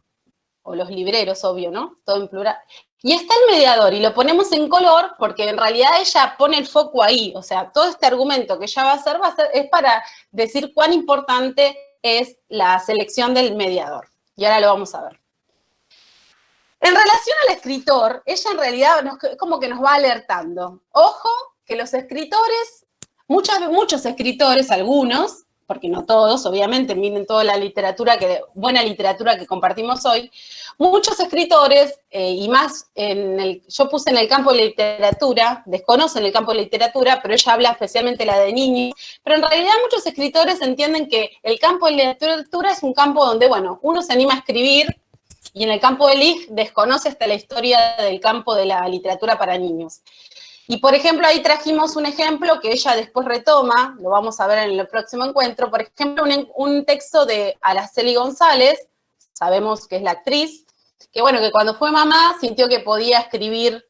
o los libreros, obvio, ¿no? Todo en plural. Y está el mediador, y lo ponemos en color porque en realidad ella pone el foco ahí. O sea, todo este argumento que ella va a hacer es para decir cuán importante es la selección del mediador. Y ahora lo vamos a ver. En relación al escritor, ella en realidad como que nos va alertando. Ojo, que los escritores, muchos escritores, algunos, porque no todos, obviamente, miren toda la literatura, buena literatura que compartimos hoy, muchos escritores, y más, yo puse en el campo de literatura, desconocen el campo de literatura, pero ella habla especialmente la de niños, pero en realidad muchos escritores entienden que el campo de literatura es un campo donde, bueno, uno se anima a escribir, y en el campo del LIG desconoce hasta la historia del campo de la literatura para niños. Y, por ejemplo, ahí trajimos un ejemplo que ella después retoma, lo vamos a ver en el próximo encuentro, por ejemplo, un texto de Araceli González, sabemos que es la actriz, que bueno, que cuando fue mamá sintió que podía escribir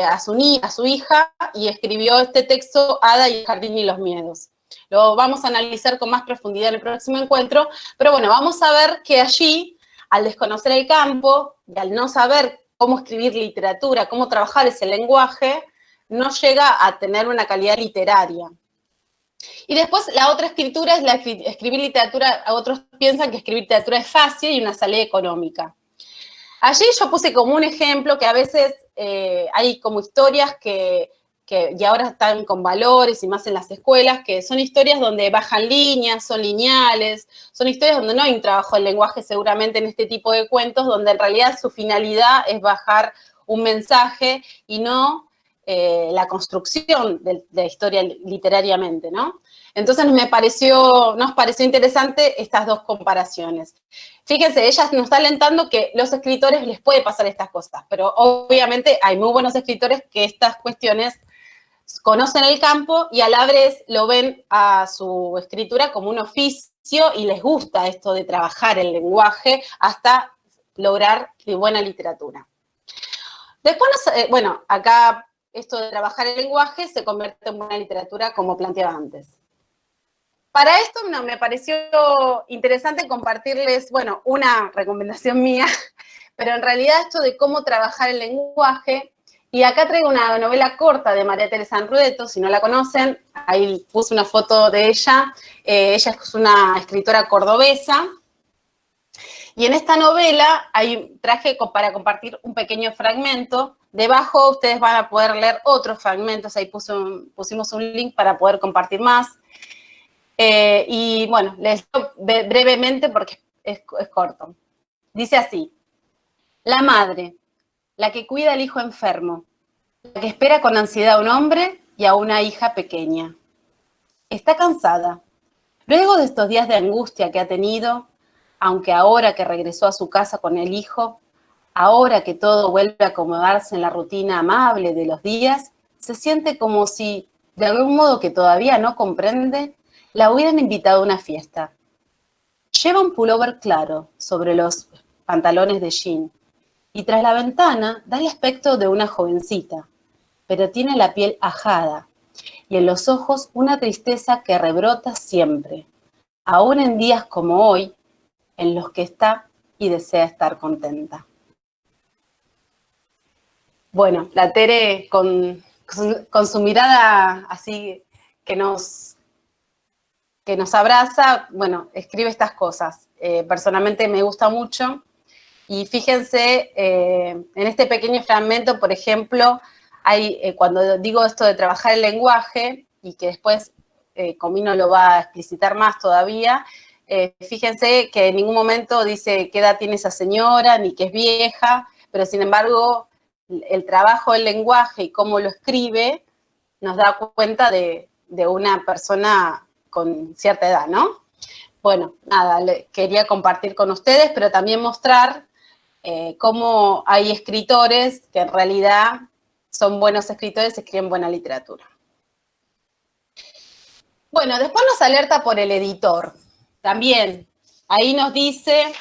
a su hija y escribió este texto, Ada y el jardín y los miedos. Lo vamos a analizar con más profundidad en el próximo encuentro, pero bueno, vamos a ver que allí, al desconocer el campo y al no saber cómo escribir literatura, cómo trabajar ese lenguaje, no llega a tener una calidad literaria. Y después la otra escritura es escribir literatura. Otros piensan que escribir literatura es fácil y una salida económica. Allí yo puse como un ejemplo que a veces hay como historias que y ahora están con valores y más en las escuelas, que son historias donde bajan líneas, son lineales, son historias donde no hay un trabajo del lenguaje seguramente en este tipo de cuentos, donde en realidad su finalidad es bajar un mensaje y no la construcción de la historia literariamente, ¿no? Entonces nos pareció interesante estas dos comparaciones. Fíjense, ella nos está alentando que los escritores les puede pasar estas cosas, pero obviamente hay muy buenos escritores que estas cuestiones conocen el campo y a la vez lo ven a su escritura como un oficio y les gusta esto de trabajar el lenguaje hasta lograr buena literatura. Después, bueno, acá esto de trabajar el lenguaje se convierte en buena literatura como planteaba antes. Para esto me pareció interesante compartirles, bueno, una recomendación mía, pero en realidad esto de cómo trabajar el lenguaje, y acá traigo una novela corta de María Teresa Enrueto, si no la conocen, ahí puse una foto de ella. Ella es una escritora cordobesa, y en esta novela traje para compartir un pequeño fragmento. Debajo ustedes van a poder leer otros fragmentos, ahí pusimos un link para poder compartir más. Y bueno, les leo brevemente porque es corto. Dice así: la madre, la que cuida al hijo enfermo, la que espera con ansiedad a un hombre y a una hija pequeña. Está cansada. Luego de estos días de angustia que ha tenido, aunque ahora que regresó a su casa con el hijo, ahora que todo vuelve a acomodarse en la rutina amable de los días, se siente como si, de algún modo que todavía no comprende, la hubieran invitado a una fiesta. Lleva un pullover claro sobre los pantalones de jean y tras la ventana da el aspecto de una jovencita, pero tiene la piel ajada y en los ojos una tristeza que rebrota siempre, aún en días como hoy, en los que está y desea estar contenta. Bueno, la Tere con su mirada así que nos abraza, bueno, escribe estas cosas. Personalmente me gusta mucho. Y fíjense, en este pequeño fragmento, por ejemplo, cuando digo esto de trabajar el lenguaje, y que después Comino lo va a explicitar más todavía, fíjense que en ningún momento dice qué edad tiene esa señora, ni que es vieja, pero sin embargo, el trabajo del lenguaje y cómo lo escribe nos da cuenta de una persona con cierta edad, ¿no? Bueno, nada, quería compartir con ustedes, pero también mostrar cómo hay escritores que en realidad son buenos escritores y escriben buena literatura. Bueno, después nos alerta por el editor. También, ahí nos dice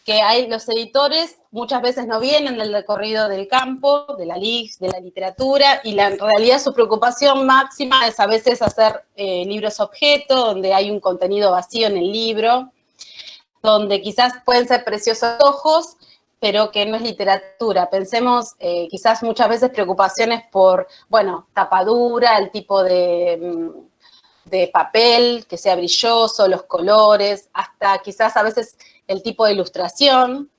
que los editores muchas veces no vienen del recorrido del campo, de la literatura, y en realidad su preocupación máxima es a veces hacer libros objeto, donde hay un contenido vacío en el libro, donde quizás pueden ser preciosos ojos, pero que no es literatura. Pensemos quizás muchas veces preocupaciones por, bueno, tapadura, el tipo de papel, que sea brilloso, los colores, hasta quizás a veces el tipo de ilustración,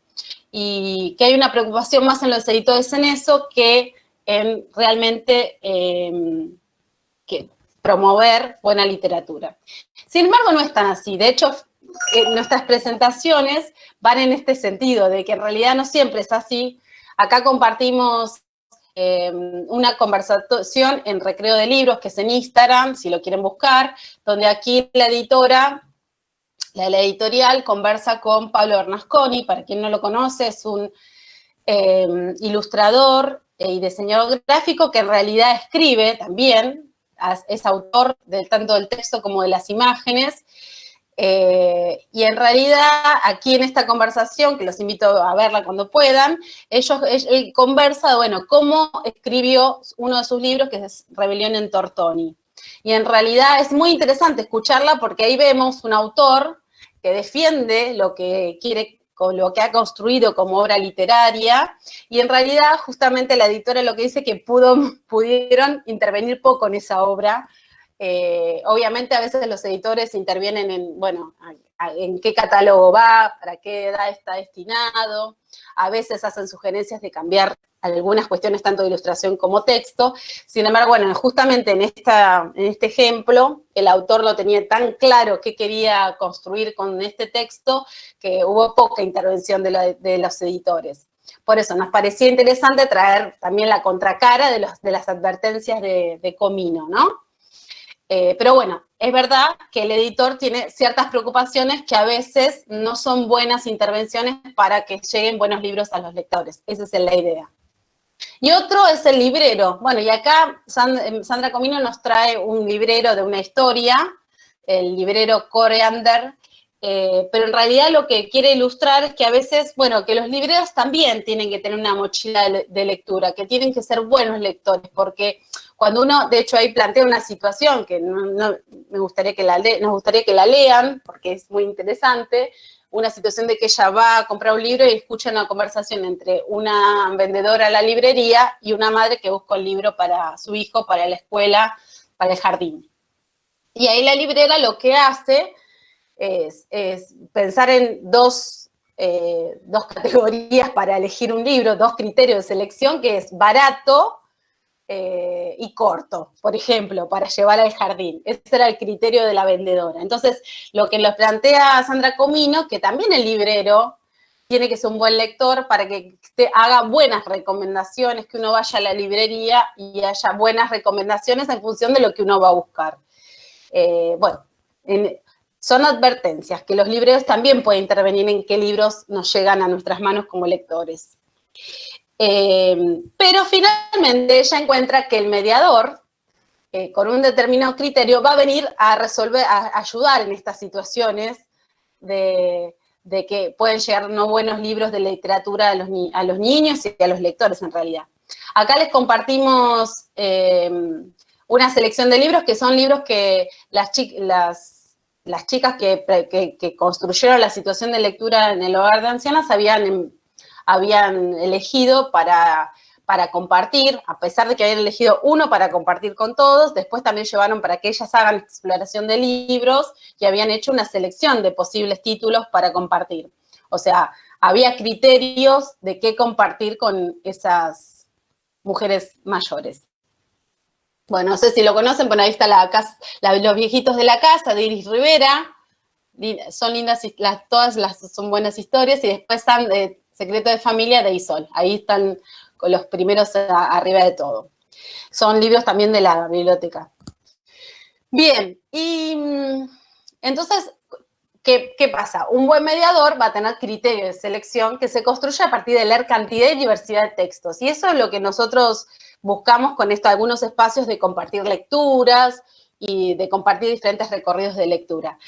y que hay una preocupación más en los editores en eso que en realmente que promover buena literatura. Sin embargo, no es tan así. De hecho, nuestras presentaciones van en este sentido, de que en realidad no siempre es así. Acá compartimos una conversación en Recreo de Libros, que es en Instagram, si lo quieren buscar, donde aquí la editora, la editorial, conversa con Pablo Bernasconi. Para quien no lo conoce, es un ilustrador y diseñador gráfico que en realidad escribe también, es autor tanto del texto como de las imágenes. Y en realidad, aquí en esta conversación, que los invito a verla cuando puedan, él conversa de, bueno, cómo escribió uno de sus libros, que es Rebelión en Tortoni. Y en realidad es muy interesante escucharla porque ahí vemos un autor que defiende lo que quiere, con lo que ha construido como obra literaria, y en realidad justamente la editora lo que dice que pudieron intervenir poco en esa obra. Obviamente a veces los editores intervienen en, bueno, en qué catálogo va, para qué edad está destinado, a veces hacen sugerencias de cambiar algunas cuestiones tanto de ilustración como texto. Sin embargo, bueno, justamente en este ejemplo, el autor lo tenía tan claro qué quería construir con este texto que hubo poca intervención de los editores. Por eso nos parecía interesante traer también la contracara de las advertencias de Comino, ¿no? Pero bueno, es verdad que el editor tiene ciertas preocupaciones que a veces no son buenas intervenciones para que lleguen buenos libros a los lectores. Esa es la idea. Y otro es el librero. Bueno, y acá Sandra Comino nos trae un librero de una historia, el librero Coriander, pero en realidad lo que quiere ilustrar es que a veces, bueno, que los libreros también tienen que tener una mochila de lectura, que tienen que ser buenos lectores, porque cuando uno, de hecho, ahí plantea una situación que nos gustaría que la lean, porque es muy interesante. una situación de que ella va a comprar un libro y escucha una conversación entre una vendedora a la librería y una madre que busca un libro para su hijo, para la escuela, para el jardín. Y ahí la librera lo que hace es pensar en dos categorías para elegir un libro, dos criterios de selección, que es barato y corto, por ejemplo, para llevar al jardín. Ese era el criterio de la vendedora. Entonces, lo que nos plantea Sandra Comino, que también el librero tiene que ser un buen lector para que te haga buenas recomendaciones, que uno vaya a la librería y haya buenas recomendaciones en función de lo que uno va a buscar. Bueno, son advertencias, que los libreros también pueden intervenir en qué libros nos llegan a nuestras manos como lectores. Pero finalmente ella encuentra que el mediador, con un determinado criterio, va a venir a resolver, a ayudar en estas situaciones de que pueden llegar no buenos libros de literatura a los niños y a los lectores en realidad. Acá les compartimos una selección de libros que son libros que las chicas que construyeron la situación de lectura en el hogar de ancianas habían elegido para compartir, a pesar de que habían elegido uno para compartir con todos, después también llevaron para que ellas hagan exploración de libros y habían hecho una selección de posibles títulos para compartir. O sea, había criterios de qué compartir con esas mujeres mayores. Bueno, no sé si lo conocen, bueno, ahí está los viejitos de la casa, de Iris Rivera. Son lindas, todas son buenas historias, y después están Secreto de Familia de Isol. Ahí están con los primeros arriba de todo. Son libros también de la biblioteca. Bien, y entonces, ¿qué pasa? Un buen mediador va a tener criterios de selección que se construye a partir de leer cantidad y diversidad de textos. Y eso es lo que nosotros buscamos con algunos espacios de compartir lecturas y de compartir diferentes recorridos de lectura.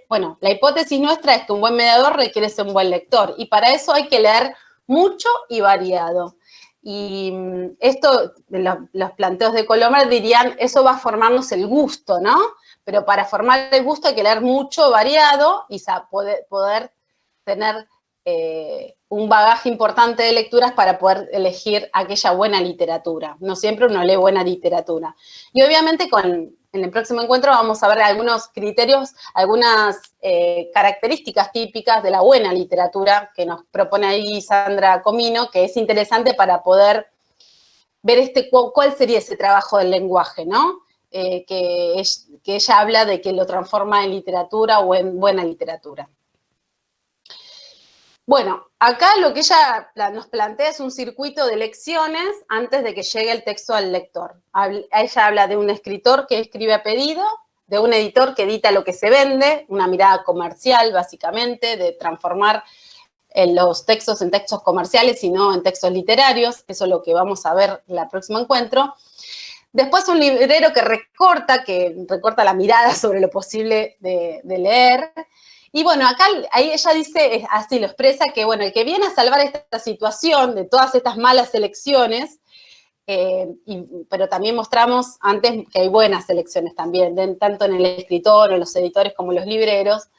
Bueno, la hipótesis nuestra es que un buen mediador requiere ser un buen lector, y para eso hay que leer mucho y variado. Y esto, los planteos de Colomar dirían, eso va a formarnos el gusto, ¿no? Pero para formar el gusto hay que leer mucho, variado, y poder tener un bagaje importante de lecturas para poder elegir aquella buena literatura. No siempre uno lee buena literatura. Y obviamente en el próximo encuentro vamos a ver algunos criterios, algunas características típicas de la buena literatura que nos propone ahí Sandra Comino, que es interesante para poder ver cuál sería ese trabajo del lenguaje, ¿no? Que ella habla de que lo transforma en literatura o en buena literatura. Bueno, acá lo que ella nos plantea es un circuito de lecciones antes de que llegue el texto al lector. Ella habla de un escritor que escribe a pedido, de un editor que edita lo que se vende, una mirada comercial, básicamente, de transformar los textos en textos comerciales y no en textos literarios. Eso es lo que vamos a ver en el próximo encuentro. Después un librero que recorta la mirada sobre lo posible de leer. Y bueno, acá ahí ella dice, así lo expresa, que bueno, el que viene a salvar esta situación de todas estas malas elecciones, pero también mostramos antes que hay buenas elecciones también, tanto en el escritor, en los editores como en los libreros,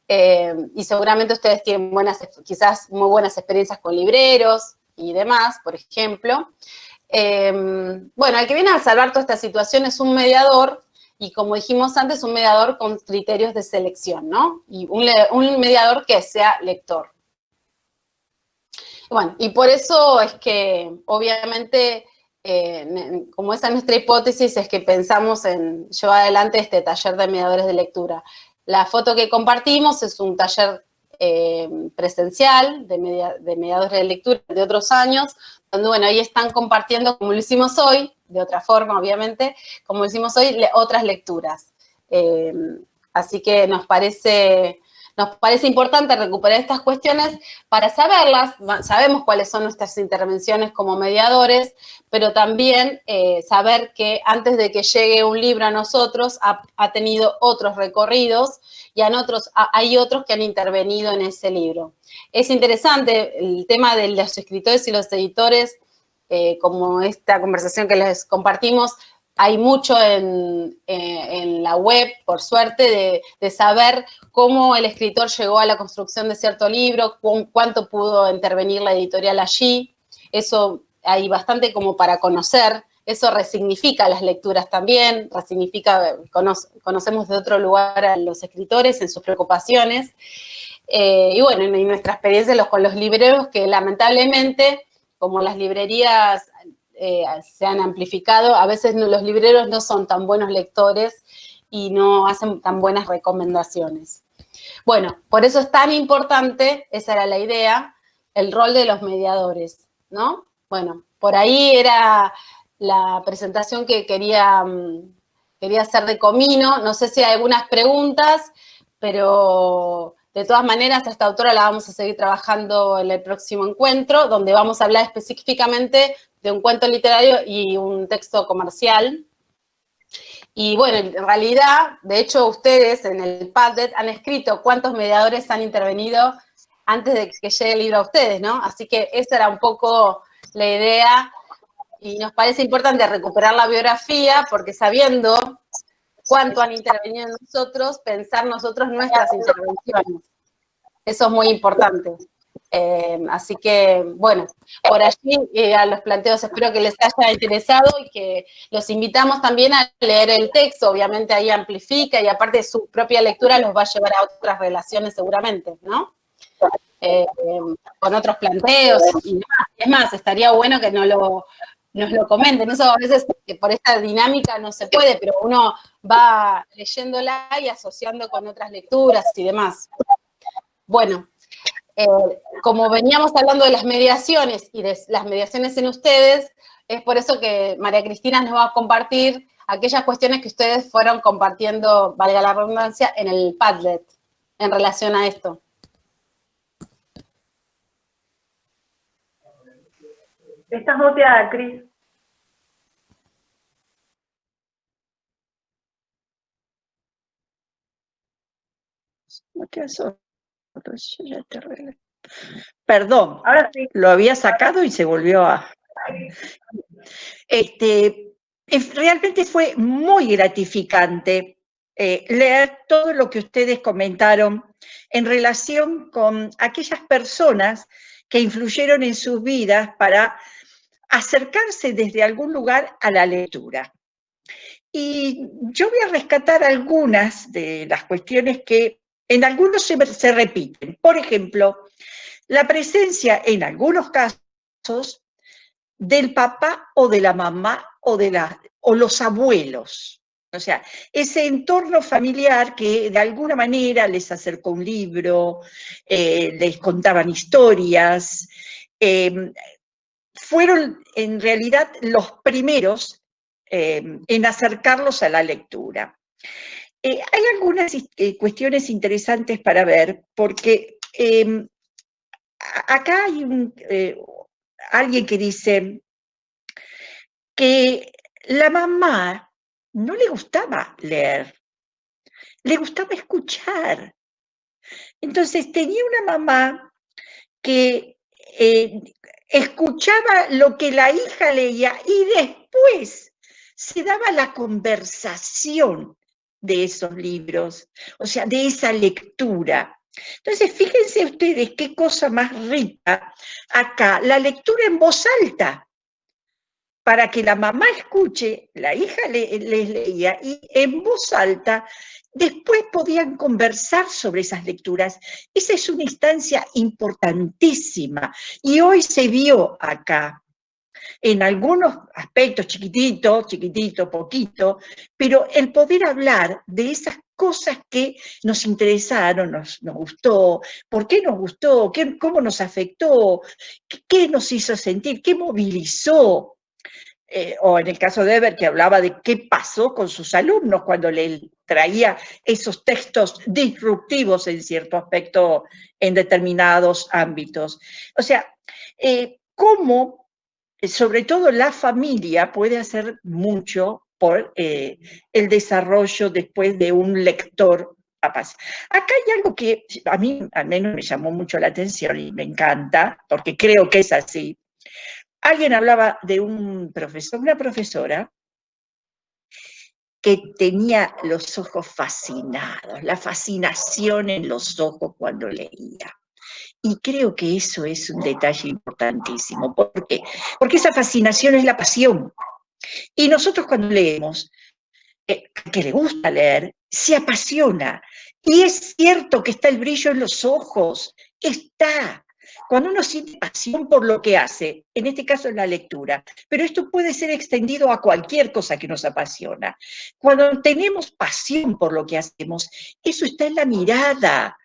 y seguramente ustedes tienen quizás muy buenas experiencias con libreros y demás, por ejemplo. Bueno, el que viene a salvar toda esta situación es un mediador, y como dijimos antes, un mediador con criterios de selección, ¿no? Y un mediador que sea lector. Bueno, y por eso es que, obviamente, como esa es nuestra hipótesis, es que pensamos en llevar adelante este taller de mediadores de lectura. La foto que compartimos es un taller presencial de mediadores de lectura de otros años, donde, bueno, ahí están compartiendo, como lo hicimos hoy, de otra forma, obviamente, como lo hicimos hoy, otras lecturas. Así que nos parece importante recuperar estas cuestiones para saberlas. Sabemos cuáles son nuestras intervenciones como mediadores, pero también saber que antes de que llegue un libro a nosotros ha tenido otros recorridos, y hay otros que han intervenido en ese libro. Es interesante el tema de los escritores y los editores, como esta conversación que les compartimos, hay mucho en la web, por suerte, de saber cómo el escritor llegó a la construcción de cierto libro, cuánto pudo intervenir la editorial allí. Eso hay bastante como para conocer. Eso resignifica las lecturas también, conocemos de otro lugar a los escritores en sus preocupaciones. Y bueno, en nuestra experiencia con los libreros, que lamentablemente, como las librerías se han amplificado, a veces los libreros no son tan buenos lectores y no hacen tan buenas recomendaciones. Bueno, por eso es tan importante, esa era la idea, el rol de los mediadores, ¿no? Bueno, por ahí era la presentación que quería hacer de Comino. No sé si hay algunas preguntas, pero de todas maneras, a esta autora la vamos a seguir trabajando en el próximo encuentro, donde vamos a hablar específicamente de un cuento literario y un texto comercial. Y bueno, en realidad, de hecho, ustedes en el Padlet han escrito cuántos mediadores han intervenido antes de que llegue el libro a ustedes, ¿no? Así que esa era un poco la idea, y nos parece importante recuperar la biografía, porque sabiendo cuánto han intervenido en nosotros, pensar nosotros nuestras intervenciones. Eso es muy importante. Así que, bueno, por allí a los planteos espero que les haya interesado y que los invitamos también a leer el texto. Obviamente ahí amplifica y aparte de su propia lectura los va a llevar a otras relaciones seguramente, ¿no? Con otros planteos y demás. Es más, estaría bueno que nos lo comenten. Eso a veces por esta dinámica no se puede, pero uno va leyéndola y asociando con otras lecturas y demás. Bueno, como veníamos hablando de las mediaciones y de las mediaciones en ustedes, es por eso que María Cristina nos va a compartir aquellas cuestiones que ustedes fueron compartiendo, valga la redundancia, en el Padlet, en relación a esto. Estás muteada, Cris. Perdón, Ahora sí. lo había sacado y se volvió a... Realmente fue muy gratificante leer todo lo que ustedes comentaron en relación con aquellas personas que influyeron en sus vidas para acercarse desde algún lugar a la lectura. Y yo voy a rescatar algunas de las cuestiones que en algunos se repiten. Por ejemplo, la presencia en algunos casos del papá o de la mamá o los abuelos. O sea, ese entorno familiar que de alguna manera les acercó un libro, les contaban historias, fueron en realidad los primeros en acercarlos a la lectura. Hay algunas cuestiones interesantes para ver, porque acá hay alguien que dice que la mamá no le gustaba leer, le gustaba escuchar. Entonces tenía una mamá que escuchaba lo que la hija leía y después se daba la conversación de esos libros, o sea, de esa lectura. Entonces, fíjense ustedes qué cosa más rica acá, la lectura en voz alta, para que la mamá escuche, la hija les leía y en voz alta después podían conversar sobre esas lecturas. Esa es una instancia importantísima y hoy se vio acá en algunos aspectos, chiquitito, poquito, pero el poder hablar de esas cosas que nos interesaron, nos gustó, por qué nos gustó, cómo nos afectó, qué nos hizo sentir, qué movilizó. O en el caso de Eber, que hablaba de qué pasó con sus alumnos cuando le traía esos textos disruptivos en cierto aspecto en determinados ámbitos. O sea, cómo sobre todo la familia puede hacer mucho por el desarrollo después de un lector capaz. Acá hay algo que a mí al menos me llamó mucho la atención y me encanta, porque creo que es así. Alguien hablaba de un profesor, una profesora, que tenía los ojos fascinados, la fascinación en los ojos cuando leía. Y creo que eso es un detalle importantísimo. ¿Por qué? Porque esa fascinación es la pasión. Y nosotros cuando leemos, al que le gusta leer, se apasiona. Y es cierto que está el brillo en los ojos, está. Cuando uno siente pasión por lo que hace, en este caso es la lectura, pero esto puede ser extendido a cualquier cosa que nos apasiona. Cuando tenemos pasión por lo que hacemos, eso está en la mirada.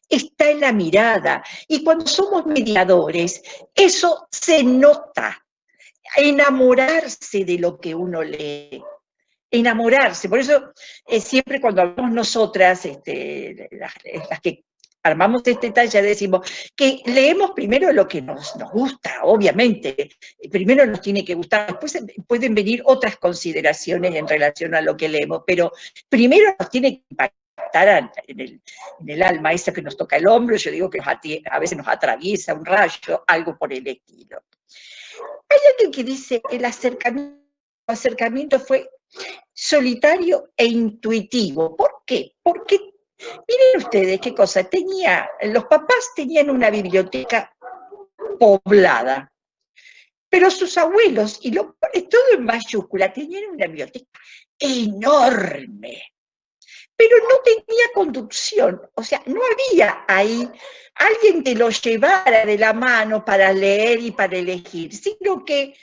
Está en la mirada. Y cuando somos mediadores, eso se nota. Enamorarse de lo que uno lee. Enamorarse. Por eso siempre cuando hablamos nosotras, las que armamos este taller, decimos que leemos primero lo que nos gusta, obviamente. Primero nos tiene que gustar, después pueden venir otras consideraciones en relación a lo que leemos, pero primero nos tiene que impactar en el alma, esa que nos toca el hombro, yo digo que a veces nos atraviesa un rayo, algo por el estilo. Hay alguien que dice que el acercamiento fue solitario e intuitivo. ¿Por qué? Porque, miren ustedes qué cosa, los papás tenían una biblioteca poblada, pero sus abuelos, y todo en mayúscula, tenían una biblioteca enorme, pero no tenía conducción, o sea, no había ahí alguien que lo llevara de la mano para leer y para elegir, sino que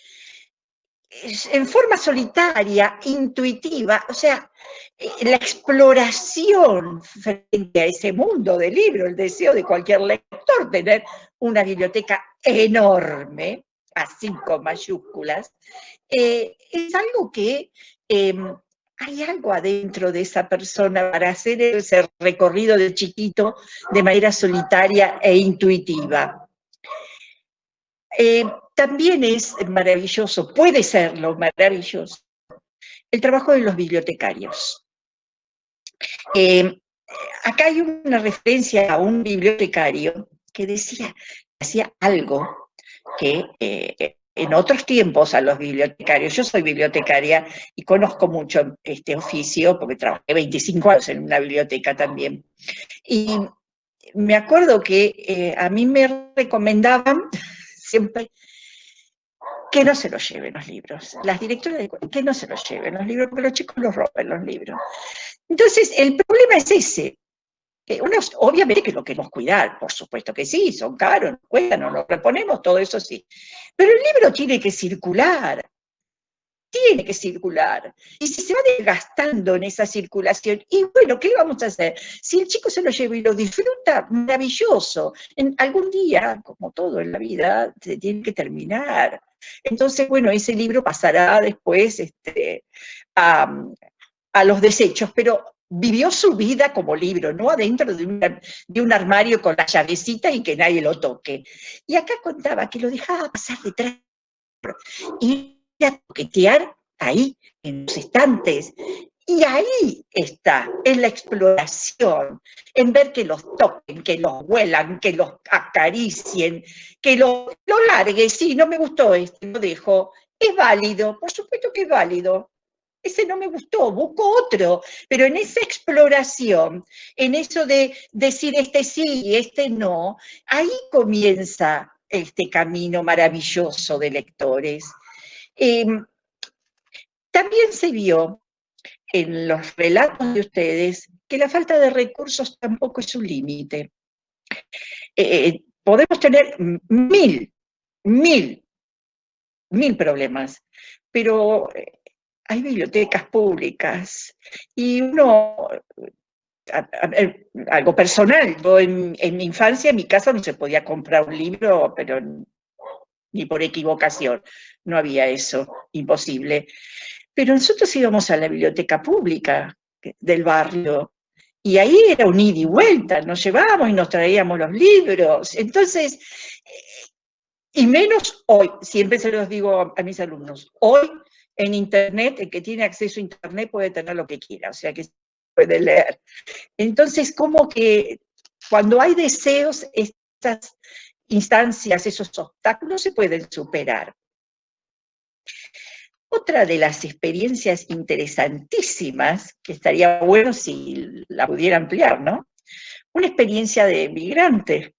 en forma solitaria, intuitiva, o sea, la exploración frente a ese mundo de libros, el deseo de cualquier lector, tener una biblioteca enorme, así con mayúsculas, es algo que hay algo adentro de esa persona para hacer ese recorrido de chiquito de manera solitaria e intuitiva. También es maravilloso, puede serlo maravilloso, el trabajo de los bibliotecarios. Acá hay una referencia a un bibliotecario que hacía algo que en otros tiempos a los bibliotecarios, yo soy bibliotecaria y conozco mucho este oficio porque trabajé 25 años en una biblioteca también. Y me acuerdo que a mí me recomendaban siempre que no se los lleven los libros. Las directoras que no se los lleven los libros, porque los chicos los roban los libros. Entonces, el problema es ese. Obviamente que lo queremos cuidar, por supuesto que sí, son caros, nos cuestan, nos los reponemos, todo eso sí. Pero el libro tiene que circular. Tiene que circular. Y si se va desgastando en esa circulación, y bueno, ¿qué vamos a hacer? Si el chico se lo lleva y lo disfruta, maravilloso. Algún día, como todo en la vida, se tiene que terminar. Entonces, bueno, ese libro pasará después a los desechos, pero vivió su vida como libro, no adentro de un armario con la llavecita y que nadie lo toque. Y acá contaba que lo dejaba pasar detrás y a toquetear ahí, en los estantes. Y ahí está, en la exploración, en ver que los toquen, que los huelan, que los acaricien, que lo largue. Sí, no me gustó lo dejo. Es válido, por supuesto que es válido. Ese no me gustó, busco otro. Pero en esa exploración, en eso de decir este sí y este no, ahí comienza este camino maravilloso de lectores. También se vio en los relatos de ustedes que la falta de recursos tampoco es un límite. Podemos tener mil problemas, pero hay bibliotecas públicas y uno, algo personal, yo en mi infancia, en mi casa no se podía comprar un libro, pero ni por equivocación, no había eso, imposible. Pero nosotros íbamos a la biblioteca pública del barrio, y ahí era un ida y vuelta, nos llevábamos y nos traíamos los libros. Entonces, y menos hoy, siempre se los digo a mis alumnos, hoy en Internet, el que tiene acceso a Internet puede tener lo que quiera, o sea que puede leer. Entonces, como que cuando hay deseos, estas instancias, esos obstáculos se pueden superar. Otra de las experiencias interesantísimas, que estaría bueno si la pudiera ampliar, ¿no? Una experiencia de migrante.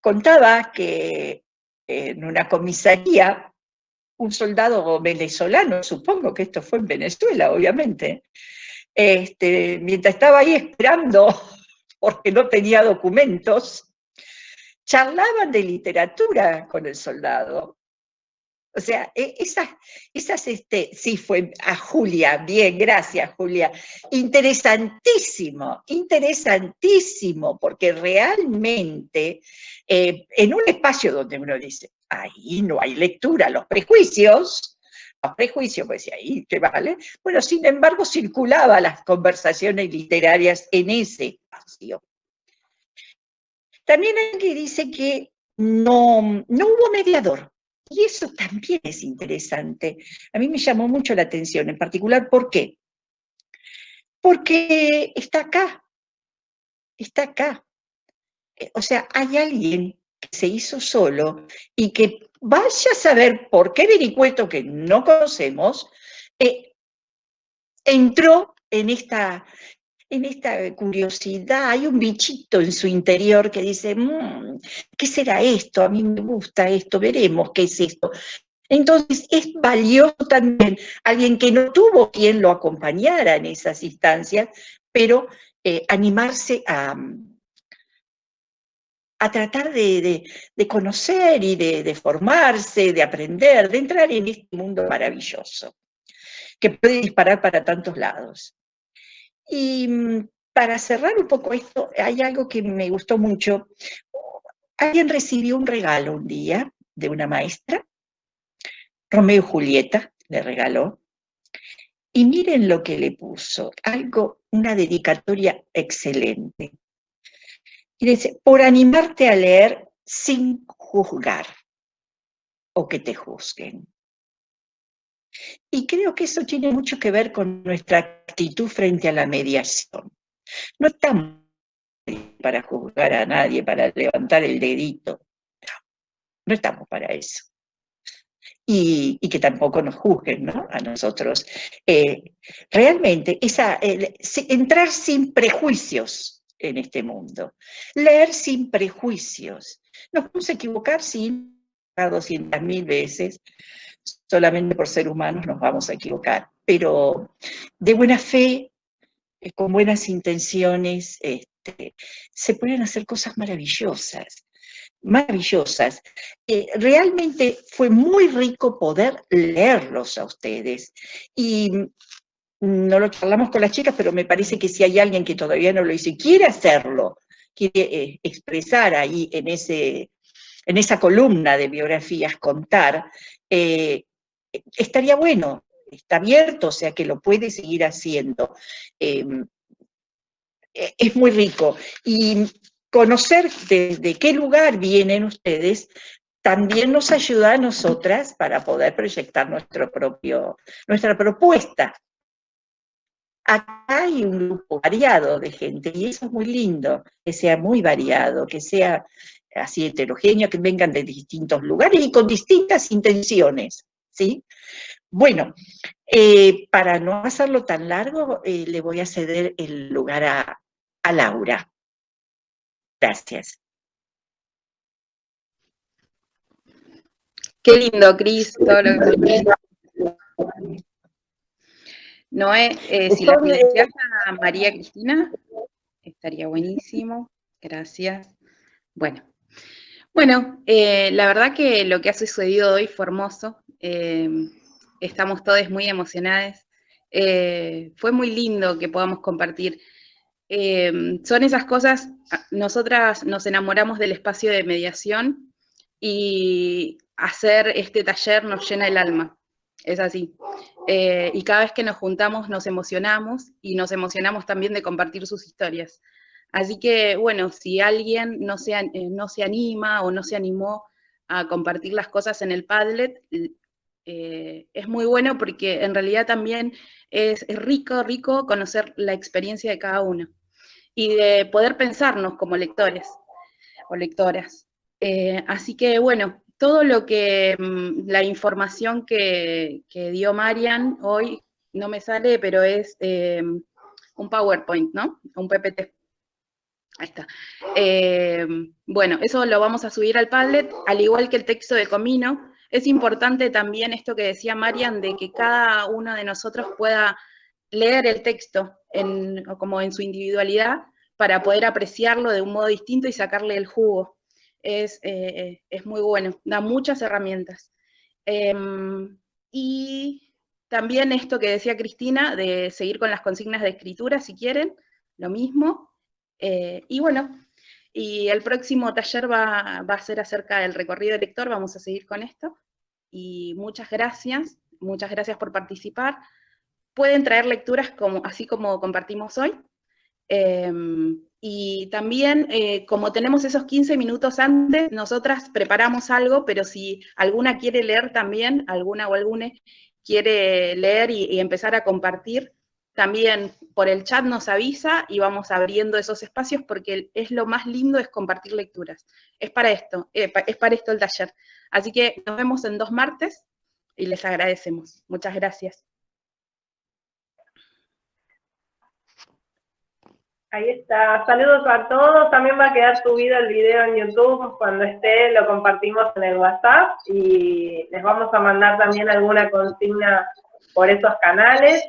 Contaba que en una comisaría, un soldado venezolano, supongo que esto fue en Venezuela, obviamente, mientras estaba ahí esperando, porque no tenía documentos, charlaban de literatura con el soldado. O sea, sí, fue a Julia, bien, gracias Julia. Interesantísimo, interesantísimo, porque realmente en un espacio donde uno dice, ahí no hay lectura, los prejuicios, pues ahí te vale. Bueno, sin embargo, circulaban las conversaciones literarias en ese espacio. También hay que dice que no hubo mediador. Y eso también es interesante. A mí me llamó mucho la atención, en particular, ¿por qué? Porque está acá. O sea, hay alguien que se hizo solo y que vaya a saber por qué vericueto que no conocemos, entró en esta curiosidad. Hay un bichito en su interior que dice, ¿qué será esto? A mí me gusta esto, veremos qué es esto. Entonces es valioso también alguien que no tuvo quien lo acompañara en esas instancias, pero animarse a tratar de conocer y de formarse, de aprender, de entrar en este mundo maravilloso, que puede disparar para tantos lados. Y para cerrar un poco esto, hay algo que me gustó mucho. Alguien recibió un regalo un día de una maestra, Romeo y Julieta le regaló, y miren lo que le puso, una dedicatoria excelente. Y dice, por animarte a leer sin juzgar o que te juzguen. Y creo que eso tiene mucho que ver con nuestra actitud frente a la mediación. No estamos para juzgar a nadie, para levantar el dedito. No estamos para eso. Y que tampoco nos juzguen, ¿no? A nosotros. Realmente, entrar sin prejuicios en este mundo. Leer sin prejuicios. Nos podemos equivocar, sí, 200.000 veces. Solamente por ser humanos nos vamos a equivocar. Pero de buena fe, con buenas intenciones, se pueden hacer cosas maravillosas. Maravillosas. Realmente fue muy rico poder leerlos a ustedes. Y no lo charlamos con las chicas, pero me parece que si hay alguien que todavía no lo hizo y quiere hacerlo, quiere expresar ahí en esa columna de biografías, contar, estaría bueno. Está abierto, o sea que lo puede seguir haciendo. Es muy rico. Y conocer desde qué lugar vienen ustedes también nos ayuda a nosotras para poder proyectar nuestra propuesta. Acá hay un grupo variado de gente y eso es muy lindo, que sea muy variado, que sea así heterogéneo, que vengan de distintos lugares y con distintas intenciones, ¿sí? Bueno, para no hacerlo tan largo, le voy a ceder el lugar a Laura. Gracias. Qué lindo, Cris, todo lo que Noé, si la financias a María Cristina, estaría buenísimo. Gracias. Bueno, la verdad que lo que ha sucedido hoy fue hermoso. Estamos todos muy emocionados. Fue muy lindo que podamos compartir. Son esas cosas, nosotras nos enamoramos del espacio de mediación y hacer este taller nos llena el alma. Es así. Y cada vez que nos juntamos nos emocionamos y nos emocionamos también de compartir sus historias. Así que, bueno, si alguien no se anima o no se animó a compartir las cosas en el Padlet, es muy bueno porque en realidad también es rico conocer la experiencia de cada uno y de poder pensarnos como lectores o lectoras. Así que, bueno, todo lo que, la información que dio Marian hoy, no me sale, pero es un PowerPoint, ¿no? Un PPT. Ahí está. Bueno, eso lo vamos a subir al Padlet, al igual que el texto de Comino. Es importante también esto que decía Marian, de que cada uno de nosotros pueda leer el texto como en su individualidad para poder apreciarlo de un modo distinto y sacarle el jugo. Es muy bueno, da muchas herramientas. Y también esto que decía Cristina, de seguir con las consignas de escritura, si quieren, lo mismo. Y bueno, y el próximo taller va a ser acerca del recorrido de lector, vamos a seguir con esto. Y muchas gracias por participar. Pueden traer lecturas así como compartimos hoy. Y también, como tenemos esos 15 minutos antes, nosotras preparamos algo, pero si alguna quiere leer también, alguna o algune quiere leer y empezar a compartir, también por el chat nos avisa y vamos abriendo esos espacios, porque es lo más lindo, es compartir lecturas. Es para esto el taller. Así que nos vemos en 2 martes y les agradecemos. Muchas gracias. Ahí está. Saludos a todos. También va a quedar subido el video en YouTube. Cuando esté, lo compartimos en el WhatsApp y les vamos a mandar también alguna consigna por esos canales.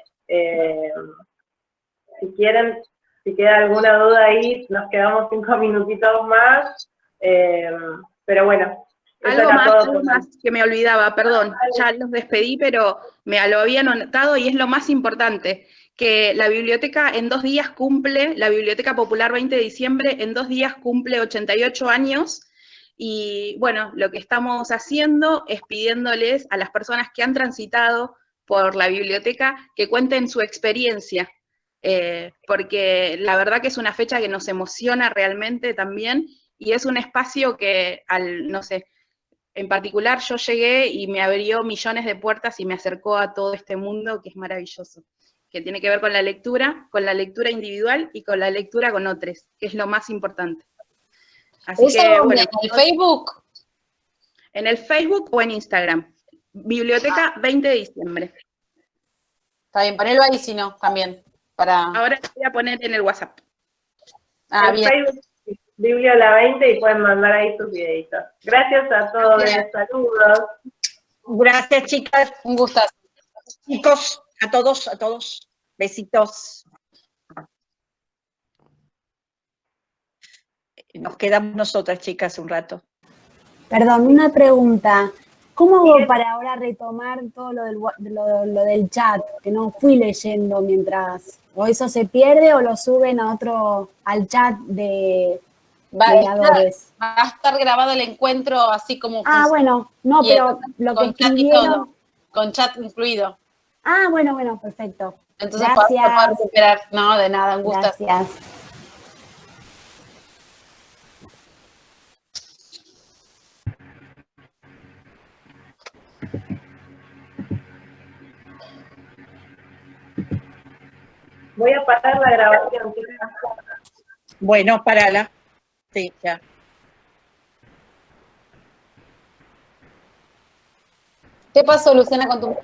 Si quieren, si queda alguna duda ahí, nos quedamos 5 minutitos más. Pero bueno. Algo más que me olvidaba, perdón, ya los despedí, pero me lo había anotado y es lo más importante, que la biblioteca en 2 días cumple, la Biblioteca Popular 20 de diciembre, en 2 días cumple 88 años, y bueno, lo que estamos haciendo es pidiéndoles a las personas que han transitado por la biblioteca que cuenten su experiencia, porque la verdad que es una fecha que nos emociona realmente también, y es un espacio que, no sé, en particular yo llegué y me abrió millones de puertas y me acercó a todo este mundo que es maravilloso, que tiene que ver con la lectura individual y con la lectura con otros, que es lo más importante. Así que, bueno, ¿En el Facebook? En el Facebook o en Instagram. Biblioteca 20 de diciembre. Está bien, ponelo ahí si no, también. Ahora te voy a poner en el WhatsApp. En bien. Facebook, Bibliola 20, y pueden mandar ahí sus videitos. Gracias a todos, saludos. Gracias, chicas. Un gustazo. Chicos, a todos. Besitos. Nos quedamos nosotras, chicas, un rato. Perdón, una pregunta. ¿Cómo hago para ahora retomar todo lo del chat? Que no fui leyendo mientras... ¿O eso se pierde o lo suben al chat de mediadores? Va a estar grabado el encuentro así como... bueno, no, pero lo que escribieron... Con chat incluido. Bueno, perfecto. Entonces, para recuperar. No, de nada, un gusto. Gracias. Voy a parar la grabación. Bueno, parala. Sí, ya. ¿Qué pasó, Luciana, con tu